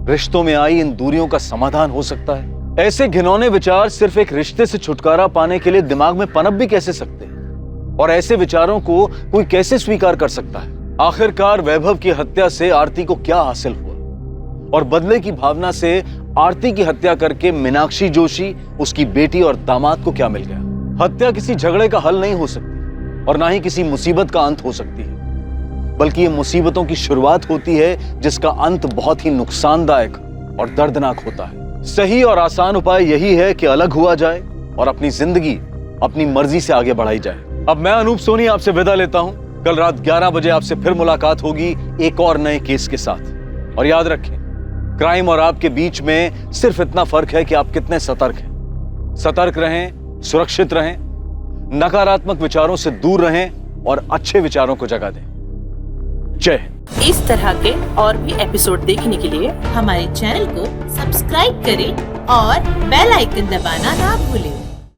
Speaker 10: रिश्तों में आई इन दूरियों का समाधान हो सकता है? ऐसे घिनौने विचार सिर्फ एक रिश्ते से छुटकारा पाने के लिए दिमाग में पनप भी कैसे सकते हैं? और ऐसे विचारों को कोई कैसे स्वीकार कर सकता है? आखिरकार वैभव की हत्या से आरती को क्या हासिल हुआ, और बदले की भावना से आरती की हत्या करके मीनाक्षी जोशी, उसकी बेटी और दामाद को क्या मिल गया? हत्या किसी झगड़े का हल नहीं हो सकती और ना ही किसी मुसीबत का अंत हो सकती है, बल्कि ये मुसीबतों की शुरुआत होती है जिसका अंत बहुत ही नुकसानदायक और दर्दनाक होता है। सही और आसान उपाय यही है कि अलग हुआ जाए और अपनी जिंदगी अपनी मर्जी से आगे बढ़ाई जाए। अब मैं अनूप सोनी आपसे विदा लेता हूं। कल रात 11 बजे आपसे फिर मुलाकात होगी एक और नए केस के साथ। और याद रखें, क्राइम और आपके बीच में सिर्फ इतना फर्क है कि आप कितने सतर्क हैं। सतर्क रहें, सुरक्षित रहें, नकारात्मक विचारों से दूर रहें और अच्छे विचारों को जगह दें। जय हिंद।
Speaker 14: इस तरह के और भी एपिसोड देखने के लिए हमारे चैनल को सब्सक्राइब करें और बेल आइकन दबाना ना भूलें।